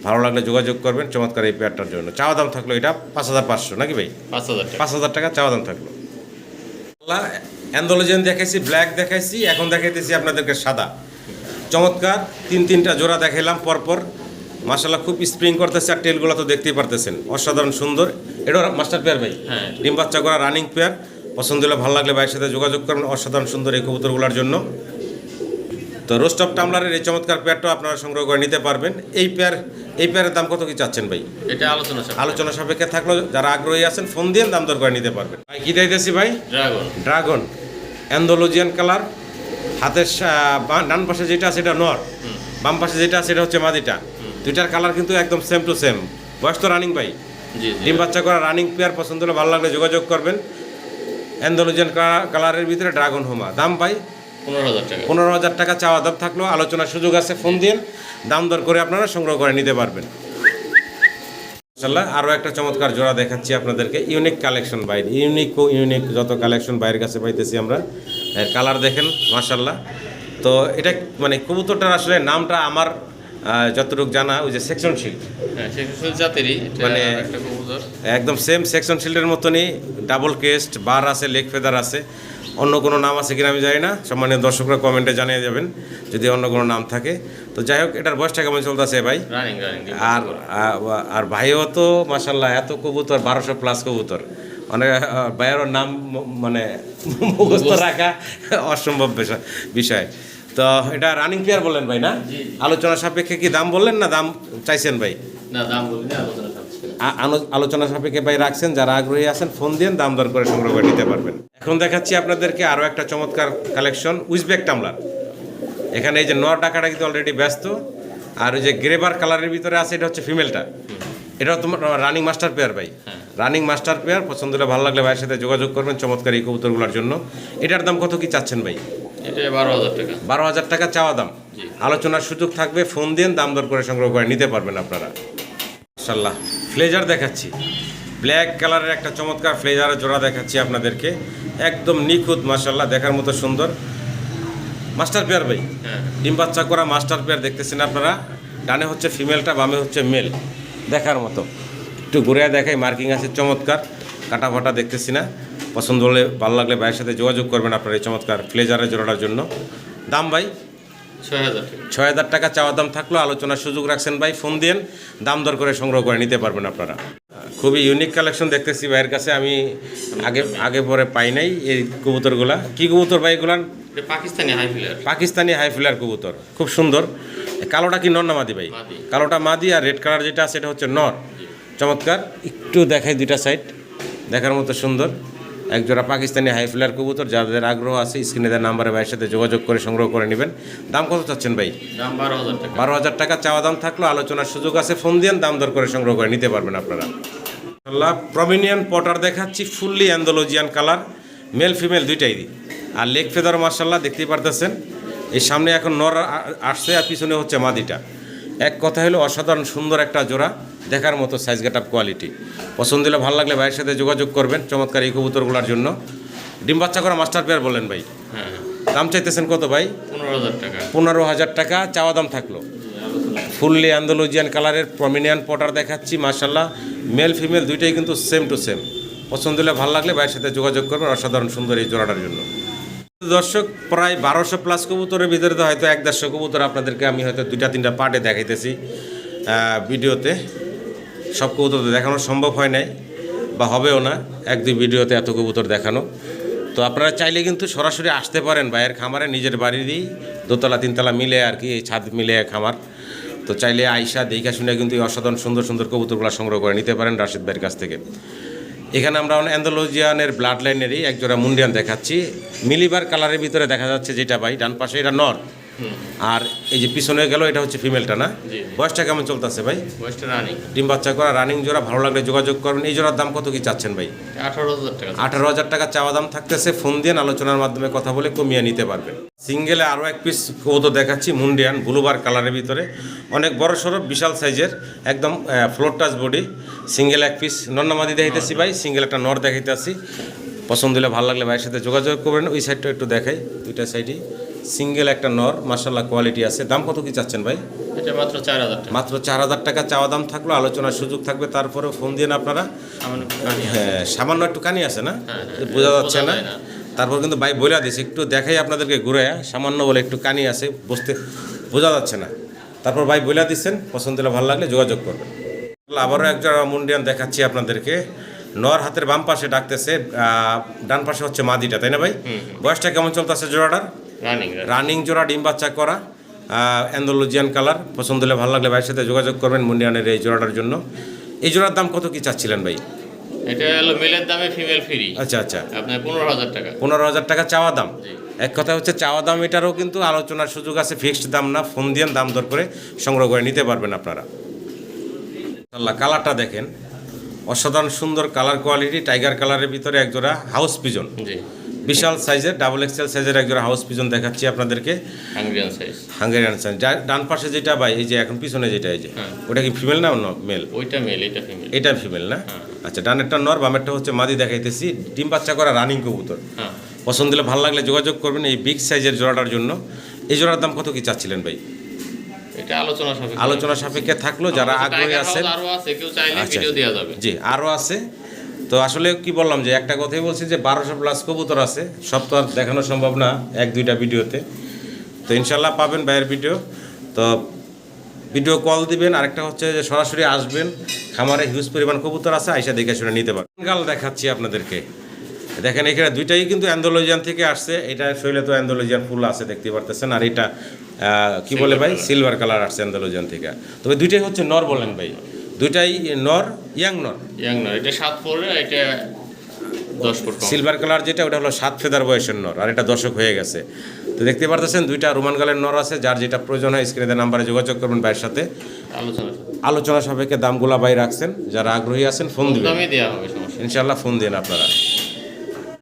ভালো লাগলে যোগাযোগ করবেন চমৎকার এই পেয়ারটার জন্য। চাওয়া দাম থাকলো এটা 5,500 নাকি ভাই? 5,000 টাকা চাওয়া দাম থাকলো। অ্যান্ডোলজিয়ান দেখাইছি, ব্ল্যাক দেখাইছি, এখন দেখাইতেছি আপনাদেরকে সাদা। চমৎকার তিনটা জোড়া দেখাইলাম পরপর, মাশাআল্লাহ খুব স্প্রিং করতেছে। আর টেলগুলো তো দেখতেই পারতেছেন, অসাধারণ সুন্দর। এটা মাস্টার পেয়ার ভাই, ডিম বাচ্চা করা রানিং পেয়ার। পছন্দ হলে ভালো লাগলে ভাইয়ের সাথে যোগাযোগ করবেন অসাধারণ সুন্দর এই কবুতরগুলোর জন্য। তো রোস্ট অফ টামলারের এই চমৎকার পেয়ারটাও আপনারা সংগ্রহ করে নিতে পারবেন। এই পেয়ারের দাম কত কি চাচ্ছেন ভাই? এটা আলোচনা সাপেক্ষে থাকলো, যারা আগ্রহী আছেন ফোন দিয়ে দাম দর করে নিতে পারবেন। ভাই কি দিতেছি ভাই? Dragon অ্যান্ডোলজিয়ান colour. হাতের ডান পাশে যেটা আছে এটা নর, বাম পাশে যেটা আছে এটা হচ্ছে মাদিটা। দুইটার কালার কিন্তু একদম সেম টু সেম। বয়স তো রানিং ভাই, ডিম বাচ্চা করা রানিং পেয়ার। পছন্দ হলে ভালো লাগলে যোগাযোগ করবেন। অ্যান্ডোলজিয়ান কালারের ভিতরে ড্রাগন হোমা। দাম ভাই 15,000 টাকা চাওয়া দাম থাকলেও আলোচনার সুযোগ আছে। ফোন দিয়ে দাম দর করে আপনারা সংগ্রহ করে নিতে পারবেন। মাশাআল্লাহ আরও একটা চমৎকার জোড়া দেখাচ্ছি আপনাদেরকে। ইউনিক কালেকশন বাইরে, ইউনিক যত কালেকশন বাইরের কাছে পাইতেছি আমরা। কালার দেখেন মাশাআল্লাহ। তো এটা মানে কবুতরটার আসলে নামটা আমার যতটুকু জানা, ওই যে সেকশন শিল্ড, জাতেরই মানে একদম সেম সেকশন শিল্ডের মতনই। ডাবল কেস্ট, বার আছে, লেগ ফেদার আছে। অন্য কোনো নাম আছে কিনা আমি জানি না, সম্মানীয় দর্শকরা কমেন্টে জানিয়ে যাবেন যদি অন্য কোনো নাম থাকে। তো যাই হোক, এটার বয়সটা কেমন চলতেছে ভাই? আর ভাইও তো মাশাআল্লাহ এত কবুতর, 1200 প্লাস কবুতর। মানে ভাইয়েরও নাম মানে মুখস্থ রাখা অসম্ভব বিষয়। তো এটা রানিং পেয়ার বললেন ভাই না? আলোচনা সাপেক্ষে কি দাম বললেন না দাম চাইছেন ভাই? না, দাম বলি না, আলোচনা সাপেক্ষে ভাই রাখছেন। যারা আগ্রহী আছেন ফোন দিয়ে দাম দর করে সংগ্রহ করে নিতে পারবেন। এখন দেখাচ্ছি আপনাদেরকে আরও একটা চমৎকার কালেকশন, উজবেক টামলার। এখানে এই যে নর ডাকাটা কিন্তু অলরেডি ব্যস্ত। আর ওই যে গ্রেবার কালারের ভিতরে আছে এটা হচ্ছে ফিমেলটা। এটাও তোমার রানিং মাস্টার পেয়ার ভাই, রানিং মাস্টার পেয়ার। পছন্দ হলে ভালো লাগলে ভাইয়ের সাথে যোগাযোগ করবেন চমৎকার এই কবুতরগুলোর জন্য। এটার দাম কত কি চাচ্ছেন ভাই? এটা 12,000 টাকা। 12,000 টাকা চাওয়া দাম। আলোচনার সুযোগ থাকবে, ফোন দিয়ে দাম দর করে সংগ্রহ করে নিতে পারবেন আপনারা। মাশাআল্লাহ ফ্লেজার দেখাচ্ছি, ব্ল্যাক কালারের একটা চমৎকার ফ্লেজারের জোড়া দেখাচ্ছি আপনাদেরকে। একদম নিখুঁত মাশাআল্লাহ, দেখার মতো সুন্দর মাস্টার পেয়ার ভাই। ডিম বাচ্চা করা মাস্টার পেয়ার দেখতেছেন আপনারা। ডানে হচ্ছে ফিমেলটা, বামে হচ্ছে মেল। দেখার মতো একটু ঘুরে দেখাই, মার্কিং আছে চমৎকার, কাটা ফাটা দেখতেছি না। পছন্দ হলে ভালো লাগলে ভাইয়ের সাথে যোগাযোগ করবেন আপনার এই চমৎকার ফ্লেজারের জোড়াটার জন্য। দাম ভাই 6,000 টাকা চাওয়া দাম থাকলো, আলোচনার সুযোগ রাখছেন ভাই। ফোন দিয়ে দাম দর করে সংগ্রহ করে নিতে পারবেন আপনারা। খুবই ইউনিক কালেকশন দেখতেছি ভাইয়ের কাছে, আমি আগে পরে পাই নাই এই কবুতরগুলা। কি কবুতর ভাই এগুলান? পাকিস্তানি হাই ফিলার কবুতর, খুব সুন্দর। কালোটা কি নর না মাদি ভাই? কালোটা মাদি, আর রেড কালার যেটা আছে এটা হচ্ছে নর। চমৎকার, একটু দেখাই দুইটা সাইড, দেখার মতো সুন্দর। একজোড়া পাকিস্তানি হাই ফিলার কবুতর। যাদের আগ্রহ আছে স্ক্রিনে দেওয়া নাম্বারে ভাইয়ের সাথে যোগাযোগ করে সংগ্রহ করে নেবেন। দাম কত চাচ্ছেন ভাই? দাম 12,000 টাকা। 12,000 টাকা চাওয়া দাম থাকলো, আলোচনার সুযোগ আছে। ফোন দিয়ে দাম দর করে সংগ্রহ করে নিতে পারবেন আপনারা। প্রমিনিয়ান পটার দেখাচ্ছি, ফুললি অ্যান্ডোলজিয়ান কালার, মেল ফিমেল দুইটাই। আর লেগ ফেদার মাশাআল্লাহ দেখতেই পারতেছেন। এই সামনে এখন নর আসছে আর পিছনে হচ্ছে মাদিটা। এক কথা হলো অসাধারণ সুন্দর একটা জোড়া, দেখার মতো সাইজ গেট আপ কোয়ালিটি। পছন্দ হলে ভালো লাগলে ভাইয়ের সাথে যোগাযোগ করবেন চমৎকার এই কবুতরগুলোর জন্য। ডিম বাচ্চা করা মাস্টার পেয়ার বললেন ভাই? দাম চাইতেছেন কত ভাই? 15,000 টাকা। 15,000 টাকা চাওয়া দাম থাকলো। ফুললি অ্যান্ডোলজিয়ান কালারের প্রমিনিয়ান পটার দেখাচ্ছি মাশাআল্লাহ, মেল ফিমেল দুইটাই কিন্তু সেম টু সেম। পছন্দ হলে ভালো লাগলে ভাইয়ের সাথে যোগাযোগ করবেন অসাধারণ সুন্দর এই জোড়াটার জন্য। দর্শক, প্রায় 1200 প্লাস কবুতরের ভিতরে তো হয়তো 1-150 কবুতর আপনাদেরকে আমি হয়তো 2-3টা পার্টে দেখাইতেছি ভিডিওতে। সব কবুতর দেখানো সম্ভব হয় নাই বা হবেও না 1-2 ভিডিওতে এত কবুতর দেখানো। তো আপনারা চাইলে কিন্তু সরাসরি আসতে পারেন ভাইয়ের খামারে, নিজের বাড়িরই 2-3 মিলে আর কি, এই ছাদ মিলে খামার। তো চাইলে আইসা দেখা শুনে কিন্তু এই অসাধারণ সুন্দর সুন্দর কবুতরগুলো সংগ্রহ করে নিতে পারেন রাশিদ ভাইয়ের কাছ থেকে। এখানে আমরা অ্যান্ডোলজিয়ানের ব্লাড লাইনেরই একজোড়া মুন্ডিয়ান দেখাচ্ছি, মিলিবার কালারের ভিতরে দেখা যাচ্ছে যেটা ভাই ডান পাশে এটা নর, আর এই যে পিছনে গেল এটা হচ্ছে ফিমেলটা না? বয়সটা কেমন চলতেছে ভাই? বয়সটা রানিং, ডিম বাচ্চা করা রানিং জোড়া। ভালো লাগলে যোগাযোগ করবেন। এই জোড়ার দাম কত কি চাচ্ছেন ভাই? 18,000 টাকা। 18,000 টাকা চাওয়া দাম থাকতেছে। ফোন দিয়ে আলোচনার মাধ্যমে কথা বলে কমিয়ে নিতে পারবেন। সিঙ্গেলে আরও এক পিস কবুতর দেখাচ্ছি, মুন্ডিয়ান ব্লুবার কালারের ভিতরে, অনেক বড় সড়ো বিশাল সাইজের, একদম ফ্লোর টাচ বডি। সিঙ্গেল এক পিস নর নামাদি দেখাইতেছি ভাই, সিঙ্গেল একটা নর দেখাইতেছি। পছন্দ হলে ভালো লাগলে ভাইয়ের সাথে যোগাযোগ করবেন। ওই সাইডটা একটু দেখাই, দুইটা সাইডই সিঙ্গেল একটা নর, মাশাআল্লাহ কোয়ালিটি আছে। দাম কত কি চাচ্ছেন ভাই? এটা মাত্র 4000 টাকা। মাত্র 4000 টাকা চাওয়া দাম থাকলো, আলোচনার সুযোগ থাকবে। তারপরে ফোন দিয়ে আপনারা, সামান্য একটু কানি আছে। হ্যাঁ সামান্য একটু কানি আছে না, হ্যাঁ, বোঝা যাচ্ছে বোঝা না। যায় না। তারপর কিন্তু ভাই বলে দিয়েছে, একটু দেখাই আপনাদেরকে ঘুরে, সামান্য বলে একটু কানি আছে, বোঝা যাচ্ছে না। তারপর ভাই বলে দিচ্ছেন, পছন্দ হলে ভালো লাগলে যোগাযোগ করবেন। আবারও একজন মুন্ডিয়ান দেখাচ্ছি আপনাদেরকে। নর হাতের বাম পাশে ডাকতেছে, ডান পাশে হচ্ছে মাদিটা, তাই না ভাই? বয়সটা কেমন চলতেছে জোড়াটার? রানিং জোড়া, ডিম বাচ্চা করা, অ্যান্ডালুজিয়ান কালার। পছন্দ হলে ভালো লাগলে ভাইয়ের সাথে যোগাযোগ করবেন মুন্ডিয়ানের এই জোড়াটার জন্য। এই জোড়ার দাম কত কি চাচ্ছিলেন ভাই? এটা হলো মেলের দামে ফিমেল ফ্রি। আচ্ছা আচ্ছা, আপনার 15000 টাকা। 15000 টাকা চাওয়া দাম। জি। এক কথা হচ্ছে চাওয়া দাম, এটারও কিন্তু আলোচনার সুযোগ আছে, ফিক্সড দাম না। ফোন দিয়ে দাম দর করে সংগ্রহ করে নিতে পারবেন আপনারা। আল্লাহ, কালারটা দেখেন, অসাধারণ সুন্দর কালার কোয়ালিটি। টাইগার কালারের ভিতরে একজোড়া হাউস পিজন, জি। বিশাল সাইজের, ডাবল এক্সেল সাইজের একজোড়া হাউস পিজন দেখাচ্ছি আপনাদেরকে। Hungarian size. Hungarian size. ডান পাশে যেটা ভাই, এই যে এখন পিছনে যেটা, এই যে হ্যাঁ। ওটা কি ফিমেল না মেল? ওইটা মেল, এটা ফিমেল। এটা ফিমেল না? হ্যাঁ। আচ্ছা, ডানেরটা নর, বামেরটা হচ্ছে মাদি দেখাইতেছি। ডিম বাচ্চা করা রানিং কবুতর। হ্যাঁ। পছন্দ হলে ভালো লাগলে যোগাযোগ করবেন এই বিগ সাইজের জোড়াটার জন্য। এই জোড়ার দাম কত কি চাচ্ছিলেন ভাই? এটা আলোচনা সাপেক্ষে। আলোচনা সাপেক্ষে থাকলো, যারা আমাদের আগ্রহী টাইগার আছেন। হাউস আরো আছে, কেউ চাইলে আচ্ছা। ভিডিও দেওয়া যাবে। জি, আরও আছে। তো আসলে কি বললাম, যে একটা কথাই বলছি যে 1200 প্লাস কবুতর আছে, সব তো আর দেখানো সম্ভব না 1-2টা ভিডিওতে। তো ইনশাল্লাহ পাবেন ভাইয়ের ভিডিও। তো ভিডিও কল দিবেন, আরেকটা হচ্ছে যে সরাসরি আসবেন, খামারে হিউজ পরিমাণ কবুতর আছে, আইসা দেখে শুনে নিতে পারবেন। গাল দেখাচ্ছি আপনাদেরকে, দেখেন এখানে দুইটাই কিন্তু অ্যান্ডোলজিয়ান থেকে আসছে। এটা শৈলে তো অ্যান্ডোলজিয়ান ফুল আছে, দেখতে পারতেছেন। আর এটা কি বলে ভাই, সিলভার কালার আসছে অ্যান্ডোলজিয়ান থেকে। তবে দুইটাই হচ্ছে নর বলেন ভাই? দুইটাই নর, ইয়াং নর। ইয়াং নর, এটা 7 পরে, এটা 10 পর কম। সিলভার কালার যেটা, ওটা হলো 7 ফেদার বয়সের নর, আর এটা দশক হয়ে গেছে। তো দেখতে পারতেছেন দুইটা রোমান গালের নর আছে। যার যেটা প্রয়োজন হয় স্ক্রিনে নাম্বারে যোগাযোগ করবেন ভাইয়ের সাথে। আলোচনা সাপেক্ষে দামগুলা ভাই রাখছেন, যারা আগ্রহী আছেন ফোন দিবেন, দামে দেওয়া হবে, সমস্যা নেই। ইনশাল্লাহ ফোন দিন আপনারা।